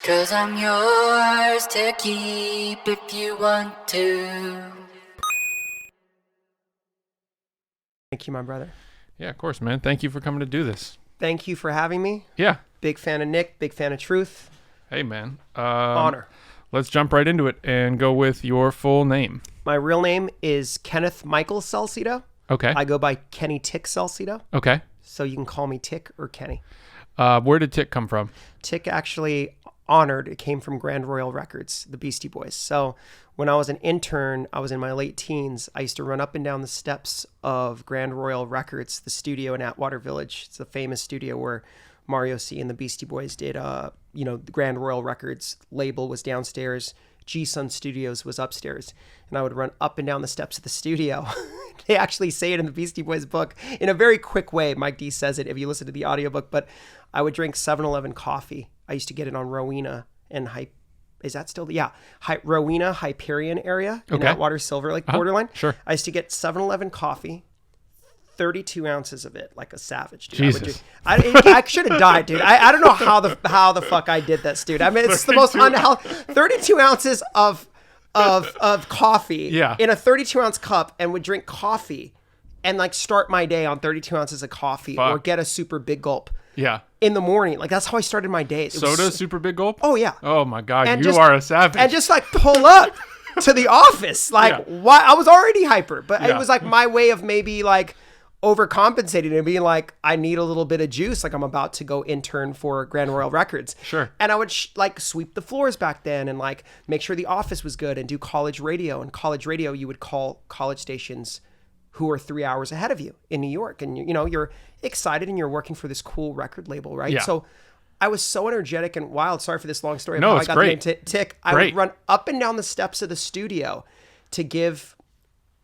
'Cause I'm yours to keep if you want to. Thank you, my brother. Yeah, of course, man. Thank you for coming to do this. Thank you for having me. Yeah. Big fan of Nick, big fan of Truth. Hey, man. Honor. Let's jump right into it and go with your full name. My real name is Kenneth Michael Salcido. Okay. I go by Kenny Tick Salcido. Okay. So you can call me Tick or Kenny. Where did Tick come from? Tick actually honored. It came from Grand Royal Records, the Beastie Boys. So when I was an intern, I was in my late teens. I used to run up and down the steps of Grand Royal Records, the studio in Atwater Village. It's a famous studio where Mario C. and the Beastie Boys did, the Grand Royal Records label was downstairs. G-Sun Studios was upstairs. And I would run up and down the steps of the studio. They actually say it in the Beastie Boys book in a very quick way. Mike D says it if you listen to the audiobook, but I would drink 7-Eleven coffee. I used to get it on Rowena and is that still Rowena, Hyperion area in Atwater Silver Lake borderline? Sure. I used to get 7-Eleven coffee, 32 ounces of it, like a savage, dude. Jesus. I should have died, dude. I don't know how the fuck I did that, dude. I mean, it's the most unhealthy. 32 ounces of coffee in a 32-ounce cup, and would drink coffee and like start my day on 32 ounces of coffee or get a super big gulp. Yeah. In the morning. Like, that's how I started my day. Soda, super big gulp? Oh, yeah. Oh, my God. And you are a savage. And just, like, pull up to the office. Like, why? I was already hyper. But it was, like, my way of maybe, like, overcompensating and being like, I need a little bit of juice. Like, I'm about to go intern for Grand Royal Records. Sure. And I would, sweep the floors back then and, like, make sure the office was good and do college radio. And college radio, you would call college stations who are 3 hours ahead of you in New York. And, you're excited and you're working for this cool record label, right? Yeah. So I was so energetic and wild. Sorry for this long story. No, how it's I got great. the name Tick. I would run up and down the steps of the studio to give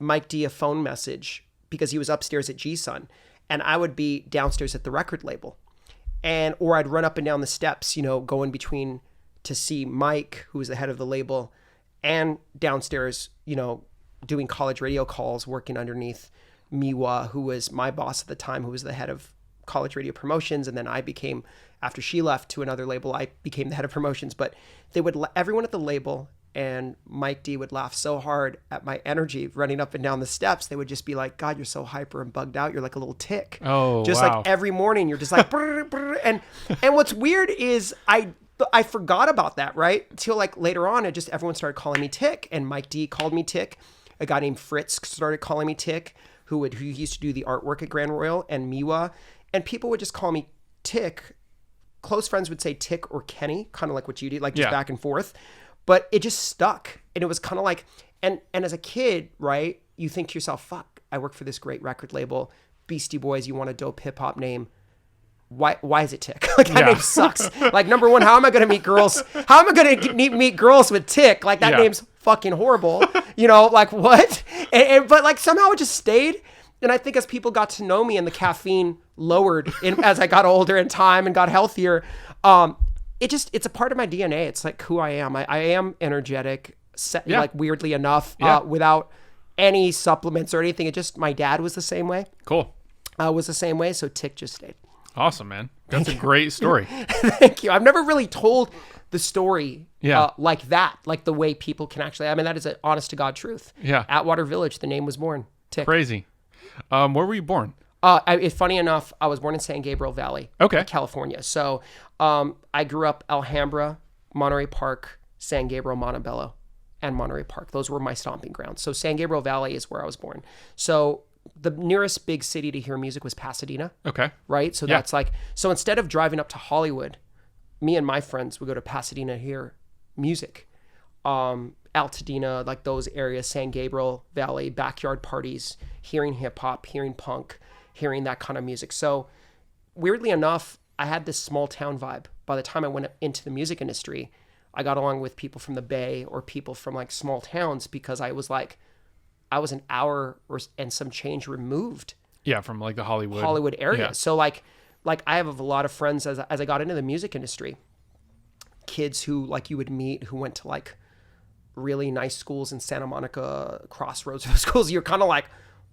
Mike D a phone message because he was upstairs at G-Sun. And I would be downstairs at the record label. Or I'd run up and down the steps, going between to see Mike, who was the head of the label, and downstairs, doing college radio calls, working underneath Miwa, who was my boss at the time, who was the head of college radio promotions. And then I became, after she left to another label, I became the head of promotions. But everyone at the label and Mike D would laugh so hard at my energy running up and down the steps. They would just be like, God, you're so hyper and bugged out. You're like a little tick. Oh, just wow. like every morning, you're just like, brr, brr. And what's weird is I forgot about that, right? Until like later on, everyone started calling me Tick, and Mike D called me Tick. A guy named Fritz started calling me Tick, who used to do the artwork at Grand Royal, and Miwa. And people would just call me Tick. Close friends would say Tick or Kenny, kind of like what you did, like just back and forth. But it just stuck. And it was kind of like, and as a kid, right, you think to yourself, fuck, I work for this great record label, Beastie Boys, you want a dope hip hop name. Why is it Tick? Like, that name sucks. Like, number one, how am I going to meet girls? How am I going to meet girls with Tick? Like, that name's fucking horrible. Like, what? But like, somehow it just stayed. And I think as people got to know me and the caffeine lowered as I got older in time and got healthier, it's a part of my DNA. It's like who I am. I am energetic, like weirdly enough, without any supplements or anything. My dad was the same way. Cool. Was the same way. So Tick just stayed. Awesome, man. That's a great story. Thank you. I've never really told the story Yeah. Like that, like the way people can actually, I mean, that is an honest to God truth. Yeah. Atwater Village, the name was born. Tick. Crazy. Where were you born? Funny enough, I was born in San Gabriel Valley, California. So I grew up Alhambra, Monterey Park, San Gabriel, Montebello, and Monterey Park. Those were my stomping grounds. So San Gabriel Valley is where I was born. So the nearest big city to hear music was Pasadena. Okay. Right? So that's like, so instead of driving up to Hollywood, me and my friends would go to Pasadena to hear music. Altadena, like those areas, San Gabriel Valley, backyard parties, hearing hip hop, hearing punk, hearing that kind of music. So weirdly enough, I had this small town vibe. By the time I went into the music industry, I got along with people from the Bay or people from like small towns because I was an hour and some change removed. Yeah, from like the Hollywood area. Yeah. So like I have a lot of friends as I got into the music industry, kids who like you would meet who went to like really nice schools in Santa Monica, Crossroads, those schools. You're kind of like,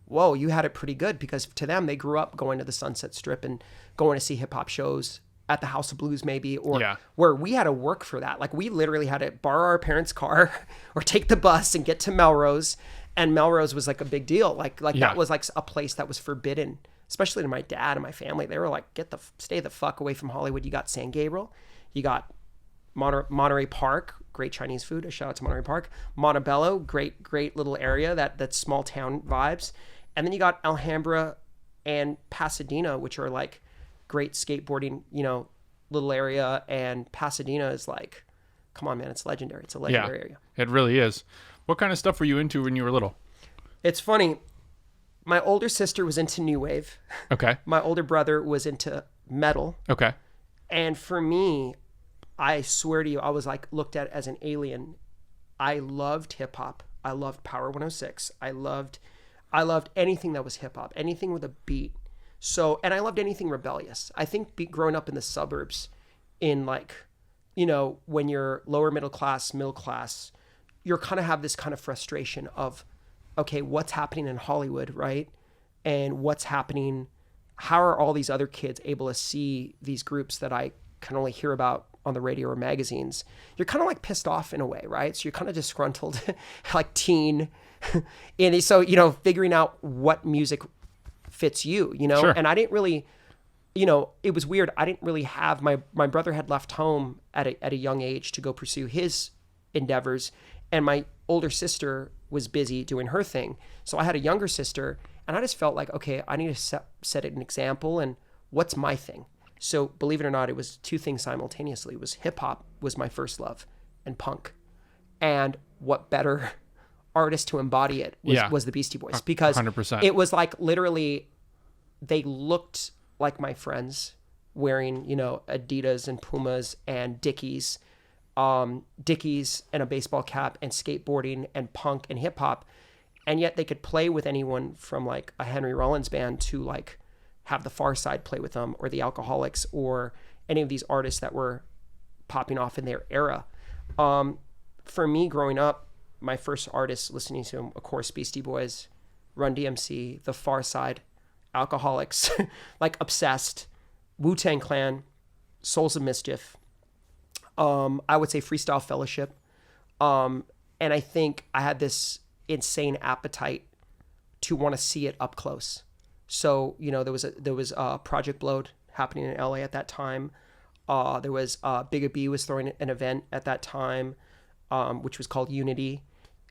whoa, you had it pretty good, because to them, they grew up going to the Sunset Strip and going to see hip hop shows at the House of Blues maybe, or Yeah. where we had to work for that. Like we literally had to borrow our parents' car or take the bus and get to Melrose. And Melrose was like a big deal. Like Yeah. that was like a place that was forbidden, especially to my dad and my family. They were like, stay the fuck away from Hollywood. You got San Gabriel, you got Monterey Park, great Chinese food. A shout out to Monterey Park. Montebello, great little area that's small town vibes. And then you got Alhambra and Pasadena, which are like great skateboarding, little area. And Pasadena is like, come on, man, it's legendary. It's a legendary area. It really is. What kind of stuff were you into when you were little? It's funny. My older sister was into new wave. Okay. My older brother was into metal. Okay. And for me, I swear to you, I was like looked at as an alien. I loved hip hop. I loved Power 106. I loved anything that was hip hop, anything with a beat. So, and I loved anything rebellious. I think growing up in the suburbs, in like, when you're lower middle class, you're kind of have this kind of frustration of, okay, what's happening in Hollywood, right? And what's happening? How are all these other kids able to see these groups that I can only hear about on the radio or magazines? You're kind of like pissed off in a way, right? So you're kind of disgruntled, like teen. And so, figuring out what music fits you, Sure. And I didn't really, it was weird. I didn't really have, my brother had left home at a young age to go pursue his endeavors. And my older sister was busy doing her thing. So I had a younger sister, and I just felt like, okay, I need to set an example, and what's my thing? So believe it or not, it was two things simultaneously. It was hip hop was my first love, and punk. And what better artist to embody it was the Beastie Boys, because 100%. it was like literally they looked like my friends wearing, Adidas and Pumas and Dickies and a baseball cap and skateboarding and punk and hip hop. And yet they could play with anyone from like a Henry Rollins band to like have the Far Side play with them, or the Alcoholics, or any of these artists that were popping off in their era. For me growing up, my first artists listening to them, of course, Beastie Boys, Run DMC, the Far Side, Alcoholics, like Obsessed, Wu-Tang Clan, Souls of Mischief. I would say Freestyle Fellowship. And I think I had this insane appetite to want to see it up close. So, there was Project Blowed happening in LA at that time. There was Bigga B was throwing an event at that time, which was called Unity.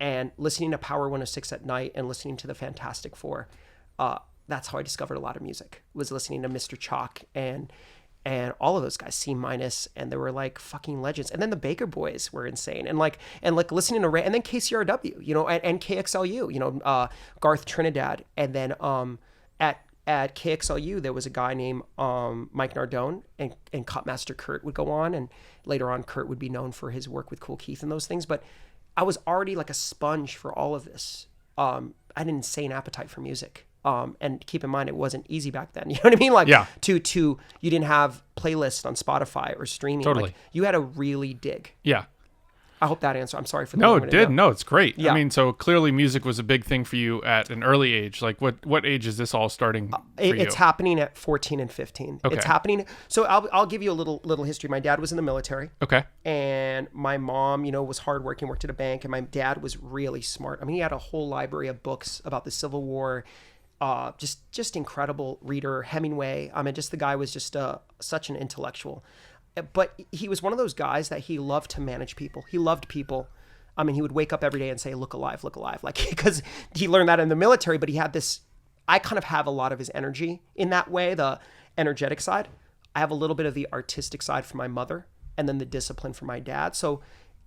And listening to Power 106 at night and listening to the Fantastic Four, that's how I discovered a lot of music, was listening to Mr. Chalk and all of those guys, C-, and they were like fucking legends. And then the Baker Boys were insane. And listening to and then KCRW, and KXLU, Garth Trinidad. And then at KXLU, there was a guy named Mike Nardone, and Cutmaster Kurt would go on. And later on, Kurt would be known for his work with Cool Keith and those things. But I was already like a sponge for all of this. I had an insane appetite for music. And keep in mind, it wasn't easy back then. You know what I mean? Like, yeah. You didn't have playlists on Spotify or streaming. Totally. Like, you had to really dig. Yeah. I hope that answer. I'm sorry for the No, it did. No, it's great. Yeah. I mean, so clearly music was a big thing for you at an early age. Like what age is this all starting for It's you? happening at 14 and 15. Okay. It's happening. So I'll give you a little history. My dad was in the military. Okay. And my mom, was hardworking, worked at a bank, and my dad was really smart. I mean, he had a whole library of books about the Civil War. Just incredible reader. Hemingway. I mean, just the guy was just such an intellectual. But he was one of those guys that he loved to manage people. He loved people. I mean, he would wake up every day and say, look alive, like, because he learned that in the military, but he had this, I kind of have a lot of his energy in that way, the energetic side. I have a little bit of the artistic side from my mother, and then the discipline from my dad. So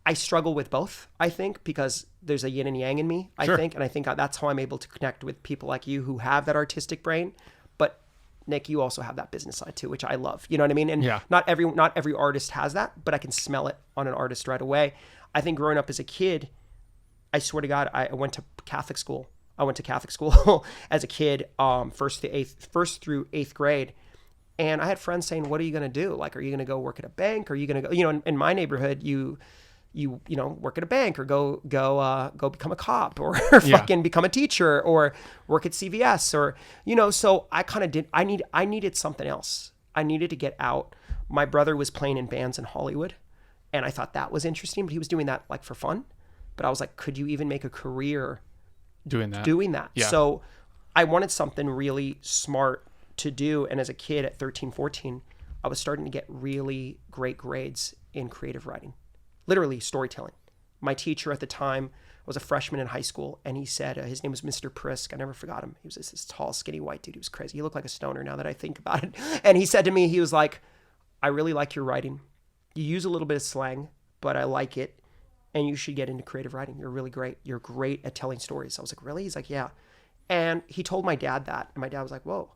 I struggle with both, I think, because there's a yin and yang in me, I think. And I think that's how I'm able to connect with people like you who have that artistic brain. But Nick, you also have that business side too, which I love. You know what I mean? And not every artist has that, but I can smell it on an artist right away. I think growing up as a kid, I swear to God, I went to Catholic school. I went to Catholic school as a kid, first through eighth grade. And I had friends saying, what are you going to do? Like, are you going to go work at a bank? Are you going to go, in my neighborhood, you work at a bank, or go become a cop, or fucking become a teacher, or work at CVS, or, so I kind of did, I needed something else. I needed to get out. My brother was playing in bands in Hollywood, and I thought that was interesting, but he was doing that like for fun. But I was like, could you even make a career doing that? Yeah. So I wanted something really smart to do. And as a kid at 13, 14, I was starting to get really great grades in creative writing, literally storytelling. My teacher at the time was a freshman in high school, and he said, his name was Mr. Prisk. I never forgot him. He was this tall, skinny white dude. He was crazy. He looked like a stoner now that I think about it. And he said to me, he was like, I really like your writing. You use a little bit of slang, but I like it. And you should get into creative writing. You're really great. You're great at telling stories. I was like, really? He's like, yeah. And he told my dad that. And my dad was like, whoa.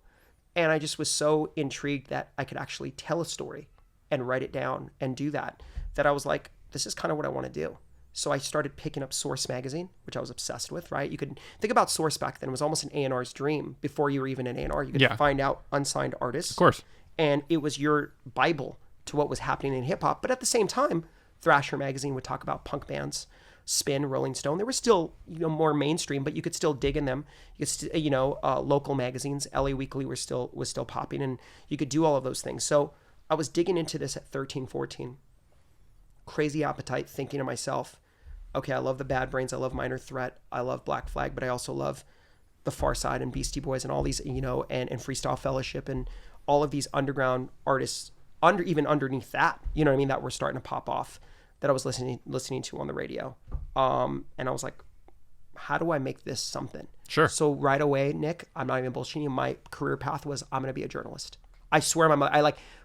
And I just was so intrigued that I could actually tell a story and write it down and do that I was like, this is kind of what I want to do. So I started picking up Source magazine, which I was obsessed with, right? You could think about Source back then. It was almost an A&R's dream. Before you were even an A&R, you could find out unsigned artists. Of course. And it was your Bible to what was happening in hip hop. But at the same time, Thrasher magazine would talk about punk bands, Spin, Rolling Stone. They were still, more mainstream, but you could still dig in them. You could, local magazines, LA Weekly was still popping, and you could do all of those things. So I was digging into this at 13, 14. Crazy appetite, thinking to myself, okay, I love the Bad Brains, I love Minor Threat, I love Black Flag, but I also love the Far Side and Beastie Boys and all these, and Freestyle Fellowship and all of these underground artists, even underneath that, that were starting to pop off, that I was listening to on the radio. And I was like, how do I make this something? Sure. So right away, Nick, I'm not even bullshitting you, my career path was, I'm going to be a journalist. I swear,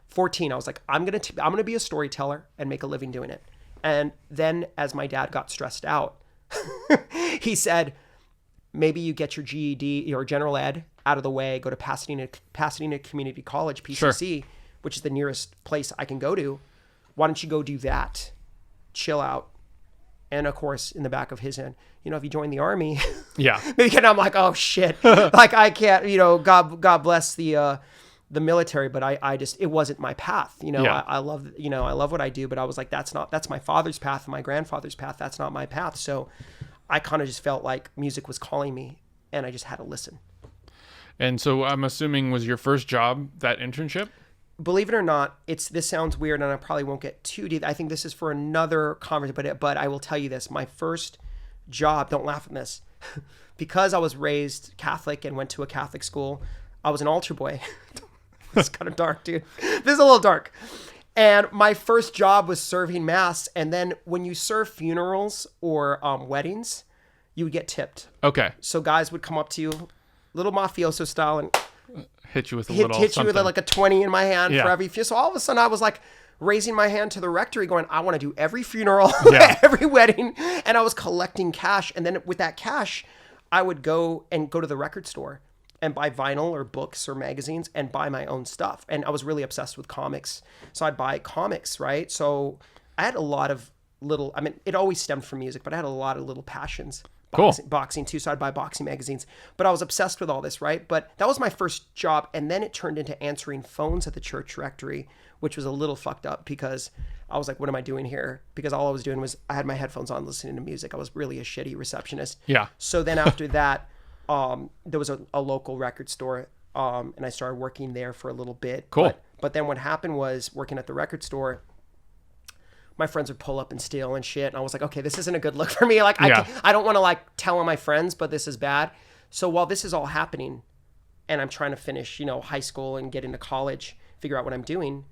14, I was like, I'm going to be a storyteller and make a living doing it. And then as my dad got stressed out, he said, maybe you get your GED, your general ed out of the way, go to Pasadena Community College, PCC, sure, which is the nearest place I can go to. Why don't you go do that? Chill out. And of course, in the back of his head, if you join the army, yeah, maybe I'm like, oh shit, like I can't, God bless the military, but I just, it wasn't my path. I love what I do, but I was like, that's my father's path and my grandfather's path. That's not my path. So I kind of just felt like music was calling me, and I just had to listen. And so I'm assuming, was your first job that internship? Believe it or not, this sounds weird, and I probably won't get too deep. I think this is for another conversation, but I will tell you this. My first job, don't laugh at this, because I was raised Catholic and went to a Catholic school, I was an altar boy. It's kind of dark, dude. This is a little dark. And my first job was serving mass. And then when you serve funerals or weddings, you would get tipped. Okay. So guys would come up to you, little mafioso style, and hit you with a little hit something. you with like a 20 in my hand Yeah. for every funeral. So all of a sudden I was like raising my hand to the rectory going, I want to do every funeral, Yeah. every wedding. And I was collecting cash. And then with that cash, I would go to the record store and buy vinyl or books or magazines and buy my own stuff. And I was really obsessed with comics. So I'd buy comics, right? So I had a lot of it always stemmed from music, but I had a lot of little passions. Boxing too, so I'd buy boxing magazines. But I was obsessed with all this, right? But that was my first job. And then it turned into answering phones at the church rectory, which was a little fucked up because I was like, what am I doing here? Because all I was doing was I had my headphones on listening to music. I was really a shitty receptionist. Yeah. So then after that, there was a local record store, and I started working there for a little bit. Cool. But then what happened was, working at the record store, my friends would pull up and steal and shit. And I was like, okay, this isn't a good look for me. Like, Yeah. I don't want to like tell on my friends, but this is bad. So while this is all happening and I'm trying to finish, high school and get into college, figure out what I'm doing,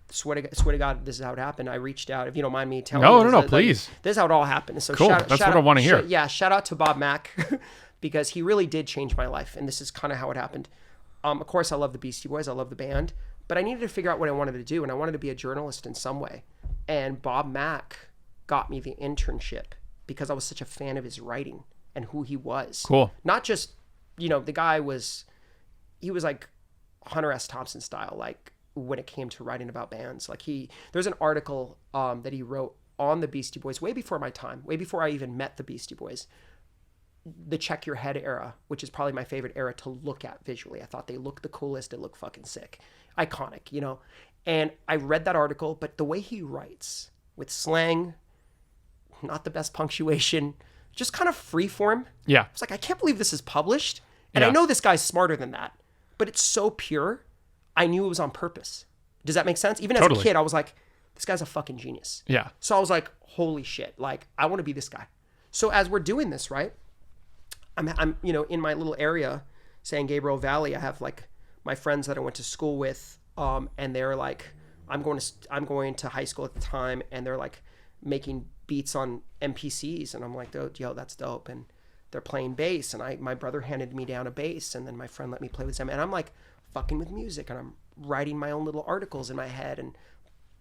swear to God, this is how it happened. I reached out, if you don't mind me telling you. No, please. This is how it all happened. So cool. That's what I want to hear. Shout out to Bob Mack because he really did change my life. And this is kind of how it happened. Of course, I love the Beastie Boys. I love the band. But I needed to figure out what I wanted to do. And I wanted to be a journalist in some way. And Bob Mack got me the internship because I was such a fan of his writing and who he was. Cool. Not just, the guy he was like Hunter S. Thompson style, like when it came to writing about bands. Like there's an article that he wrote on the Beastie Boys way before my time, way before I even met the Beastie Boys. The Check Your Head era, which is probably my favorite era to look at visually. I thought they looked the coolest. They looked fucking sick. Iconic, And I read that article, but the way he writes with slang, not the best punctuation, just kind of free form. Yeah. I was like, I can't believe this is published. And Yeah. I know this guy's smarter than that, but it's so pure. I knew it was on purpose. Does that make sense? Even as Totally. a kid, I was like, this guy's a fucking genius. Yeah. So I was like, holy shit, like I want to be this guy. So as we're doing this, right, I'm in my little area, San Gabriel Valley, I have like my friends that I went to school with, and they're like, I'm going to high school at the time, and they're like making beats on MPCs, and I'm like, yo, that's dope. And they're playing bass, and my brother handed me down a bass, and then my friend let me play with them, and I'm like fucking with music, and I'm writing my own little articles in my head, and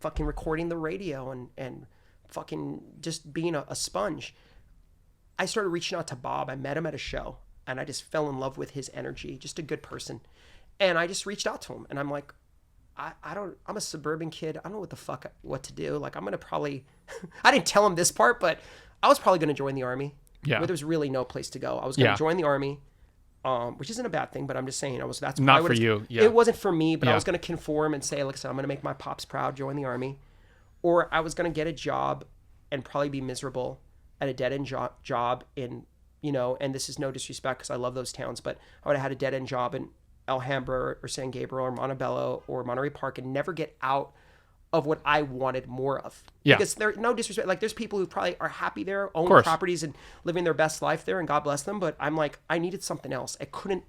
fucking recording the radio, and fucking just being a sponge. I started reaching out to Bob. I met him at a show, and I just fell in love with his energy, just a good person. And I just reached out to him, and I'm like, I'm a suburban kid. I don't know what to do. Like, I'm going to probably, I didn't tell him this part, but I was probably going to join the army. Yeah. Where there's really no place to go. I was going to Yeah. join the army, which isn't a bad thing, but I'm just saying that's Not probably for you. Yeah. It wasn't for me, but I Yeah. was going to conform and say, listen, I'm going to make my pops proud, join the army. Or I was going to get a job and probably be miserable at a dead-end job in, and this is no disrespect because I love those towns, but I would have had a dead-end job in Alhambra or San Gabriel or Montebello or Monterey Park and never get out of what I wanted more of. Yeah. Because there's no disrespect. Like, there's people who probably are happy there, own course. properties and living their best life there, and God bless them. But I'm like, I needed something else. I couldn't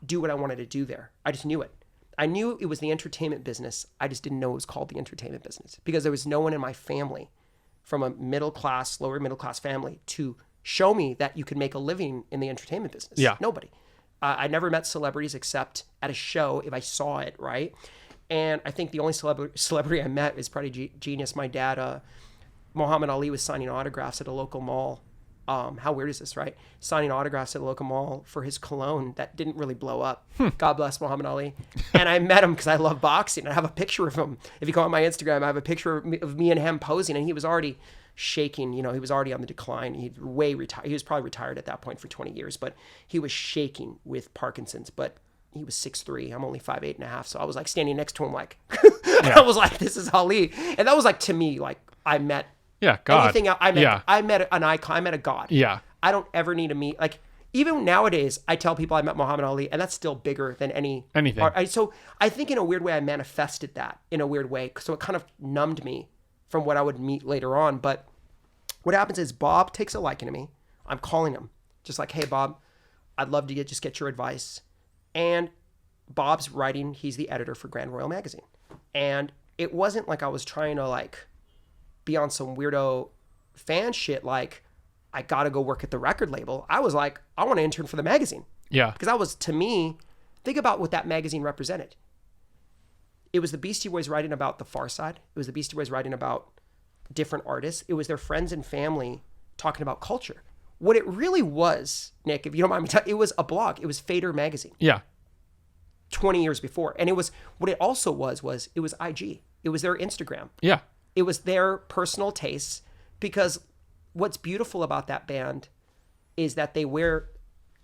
do what I wanted to do there. I just knew it. I knew it was the entertainment business. I just didn't know it was called the entertainment business because there was no one in my family from a lower middle class family to show me that you could make a living in the entertainment business. Yeah. Nobody. I never met celebrities except at a show if I saw it, right? And I think the only celebrity I met is probably genius. My dad, Muhammad Ali, was signing autographs at a local mall. How weird is this, right? Signing autographs at a local mall for his cologne that didn't really blow up. God bless Muhammad Ali. And I met him because I love boxing. I have a picture of him. If you go on my Instagram, I have a picture of me and him posing, and he was already shaking. He was already on the decline. He'd retired. He was probably retired at that point for 20 years, but he was shaking with Parkinson's. But he was 6'3". I'm only 5'8.5". So I was like standing next to him, like, I was like, this is Ali. And that was like, to me, like, I met God. anything else. Yeah. I met an icon. I met a god. Yeah. I don't ever need to meet, like, even nowadays, I tell people I met Muhammad Ali, and that's still bigger than anything. So I think in a weird way, I manifested that in a weird way. So it kind of numbed me from what I would meet later on. But what happens is Bob takes a liking to me. I'm calling him just like, hey, Bob, I'd love to get your advice. And Bob's writing, he's the editor for Grand Royal Magazine. And it wasn't like I was trying to like be on some weirdo fan shit like I gotta go work at the record label. I was like, I want to intern for the magazine. Yeah. Because that was, to me, think about what that magazine represented. It was the Beastie Boys writing about the Far Side. It was the Beastie Boys writing about different artists. It was their friends and family talking about culture. What it really was, Nick, if you don't mind me telling, it was a blog. It was Fader Magazine. Yeah. 20 years before. And it was, what it also was it was IG. It was their Instagram. Yeah. It was their personal tastes, because what's beautiful about that band is that they wear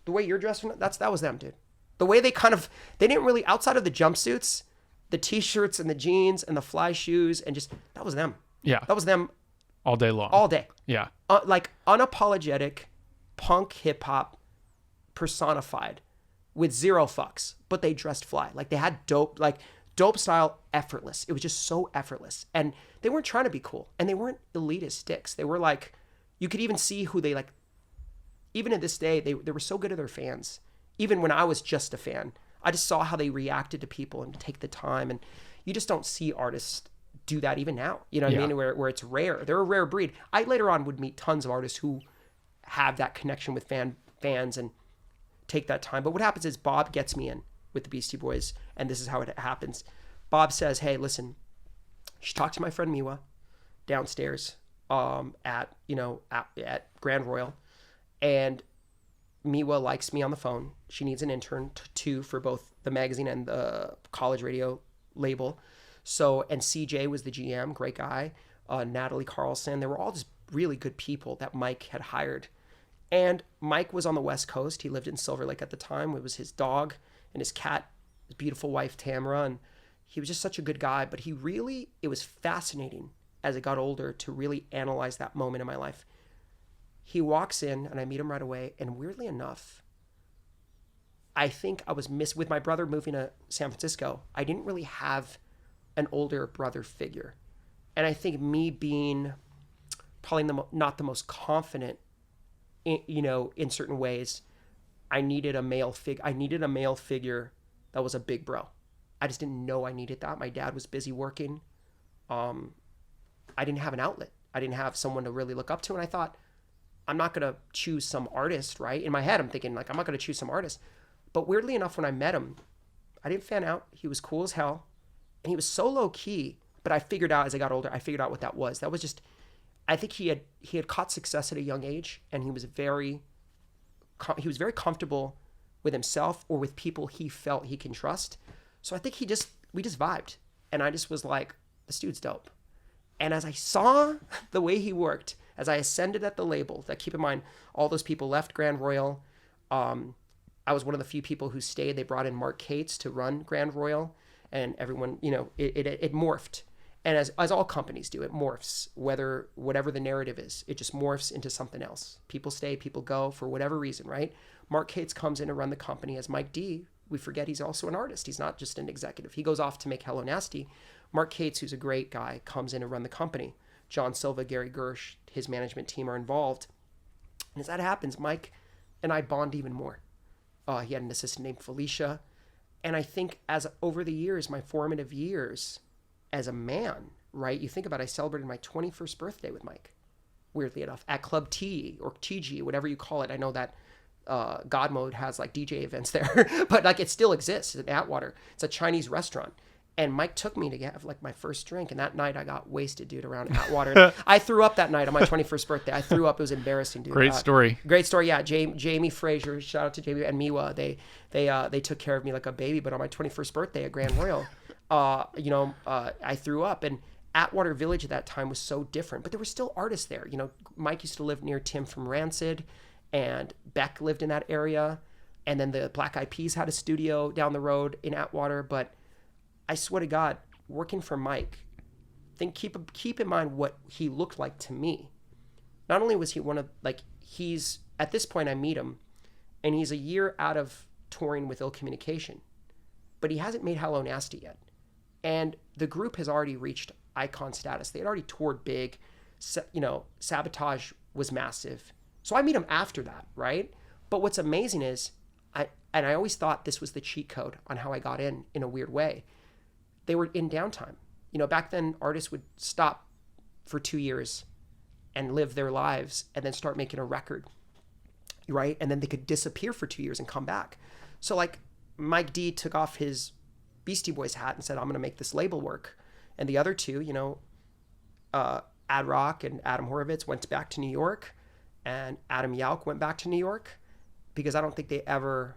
the way you're dressed. That was them, dude. The way they didn't really, outside of the jumpsuits, the t-shirts and the jeans and the fly shoes, and just, that was them. Yeah. That was them All day long. all day. Yeah. Like unapologetic punk hip hop personified with zero fucks, but they dressed fly. Like they had dope style, effortless. It was just so effortless. And they weren't trying to be cool, and they weren't elitist dicks. They were like, you could even see who they like. Even to this day, they were so good at their fans. Even when I was just a fan, I just saw how they reacted to people and take the time. And you just don't see artists do that even now. You know what I mean? Where it's rare. They're a rare breed. I later on would meet tons of artists who have that connection with fans and take that time. But what happens is Bob gets me in with the Beastie Boys, and this is how it happens. Bob says, hey, listen, you should talk to my friend Miwa downstairs at Grand Royal. And Miwa likes me on the phone. She needs an intern too for both the magazine and the college radio label. So, and CJ was the GM, great guy. Natalie Carlson, they were all just really good people that Mike had hired. And Mike was on the West Coast. He lived in Silver Lake at the time. It was his dog and his cat, his beautiful wife, Tamara. And he was just such a good guy. But it was fascinating as I got older to really analyze that moment in my life. He walks in and I meet him right away. And weirdly enough, I think I was with my brother moving to San Francisco. I didn't really have an older brother figure. And I think me being probably not the most confident, in certain ways, I needed a male figure that was a big bro. I just didn't know I needed that. My dad was busy working. I didn't have an outlet. I didn't have someone to really look up to. And I thought, I'm not going to choose some artist, right? In my head, I'm thinking, like, I'm not going to choose some artist. But weirdly enough, when I met him, I didn't fan out. He was cool as hell. And he was so low key. But I figured out as I got older, what that was. That was just, I think he had caught success at a young age. And he was very comfortable with himself or with people he felt he can trust. So I think we just vibed. And I just was like, this dude's dope. And as I saw the way he worked, as I ascended at the label, that keep in mind, all those people left Grand Royal. I was one of the few people who stayed. They brought in Mark Cates to run Grand Royal, and everyone, it morphed. And as all companies do, it morphs. Whatever the narrative is, it just morphs into something else. People stay, people go for whatever reason, right? Mark Cates comes in to run the company as Mike D. We forget he's also an artist. He's not just an executive. He goes off to make Hello Nasty. Mark Cates, who's a great guy, comes in to run the company. John Silva, Gary Gersh, his management team are involved. And as that happens, Mike and I bond even more. He had an assistant named Felicia. And I think as over the years, my formative years as a man, right? You think about it, I celebrated my 21st birthday with Mike, weirdly enough, at Club T or TG, whatever you call it. I know that God Mode has like DJ events there, but like it still exists at Atwater. It's a Chinese restaurant. And Mike took me to have like my first drink. And that night I got wasted, dude, around Atwater. And I threw up that night on my 21st birthday. I threw up. It was embarrassing, dude. Great story. Great story. Yeah. Jamie Frazier, shout out to Jamie and Miwa. They took care of me like a baby. But on my 21st birthday at Grand Royal, I threw up. And Atwater Village at that time was so different. But there were still artists there. Mike used to live near Tim from Rancid. And Beck lived in that area. And then the Black Eyed Peas had a studio down the road in Atwater. But I swear to God, working for Mike, keep in mind what he looked like to me. Not only was he he's, at this point I meet him, and he's a year out of touring with Ill Communication, but he hasn't made Hello Nasty yet. And the group has already reached icon status. They had already toured big, Sabotage was massive. So I meet him after that, right? But what's amazing is, I always thought this was the cheat code on how I got in a weird way. They were in downtime. Back then artists would stop for 2 years and live their lives and then start making a record, right? And then they could disappear for 2 years and come back. So like Mike D took off his Beastie Boys hat and said, I'm going to make this label work. And the other two, Ad Rock and Adam Horovitz went back to New York, and Adam Yauch went back to New York, because I don't think they ever,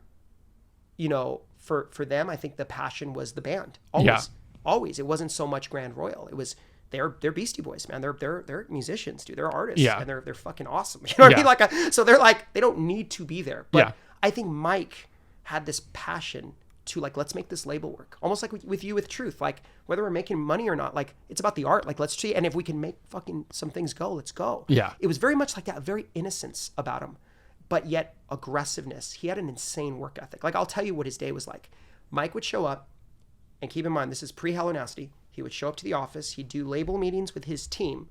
for them, I think the passion was the band. Always. Yeah. Always. It wasn't so much Grand Royal. It was they're Beastie Boys, man. They're musicians, dude. They're artists. Yeah. And they're fucking awesome. You know what I mean? So they're like, they don't need to be there. But I think Mike had this passion to like, let's make this label work. Almost like with you with Truth. Like, whether we're making money or not, like, it's about the art. Like, let's see. And if we can make fucking some things go, let's go. Yeah. It was very much like that, very innocence about him, but yet aggressiveness. He had an insane work ethic. Like, I'll tell you what his day was like. Mike would show up, and keep in mind, this is pre-Hello Nasty. He would show up to the office. He'd do label meetings with his team,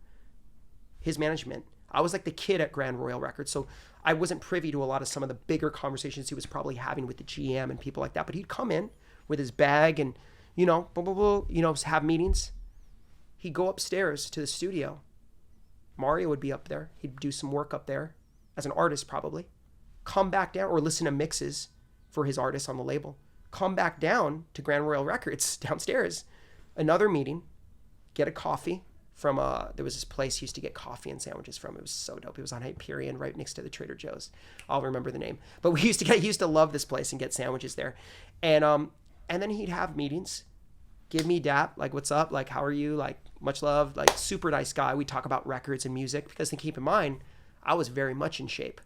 his management. I was like the kid at Grand Royal Records, so I wasn't privy to a lot of some of the bigger conversations he was probably having with the GM and people like that. But he'd come in with his bag and, blah, blah, blah, have meetings. He'd go upstairs to the studio. Mario would be up there. He'd do some work up there as an artist probably. Come back down or listen to mixes for his artists on the label. Come back down to Grand Royal Records downstairs. Another meeting. Get a coffee from there was this place he used to get coffee and sandwiches from. It was so dope. It was on Hyperion right next to the Trader Joe's. I'll remember the name. But he used to love this place and get sandwiches there. And then he'd have meetings. Give me dap, like, what's up? Like, how are you? Like, much love. Like, super nice guy. We talk about records and music, because then keep in mind, I was very much in shape.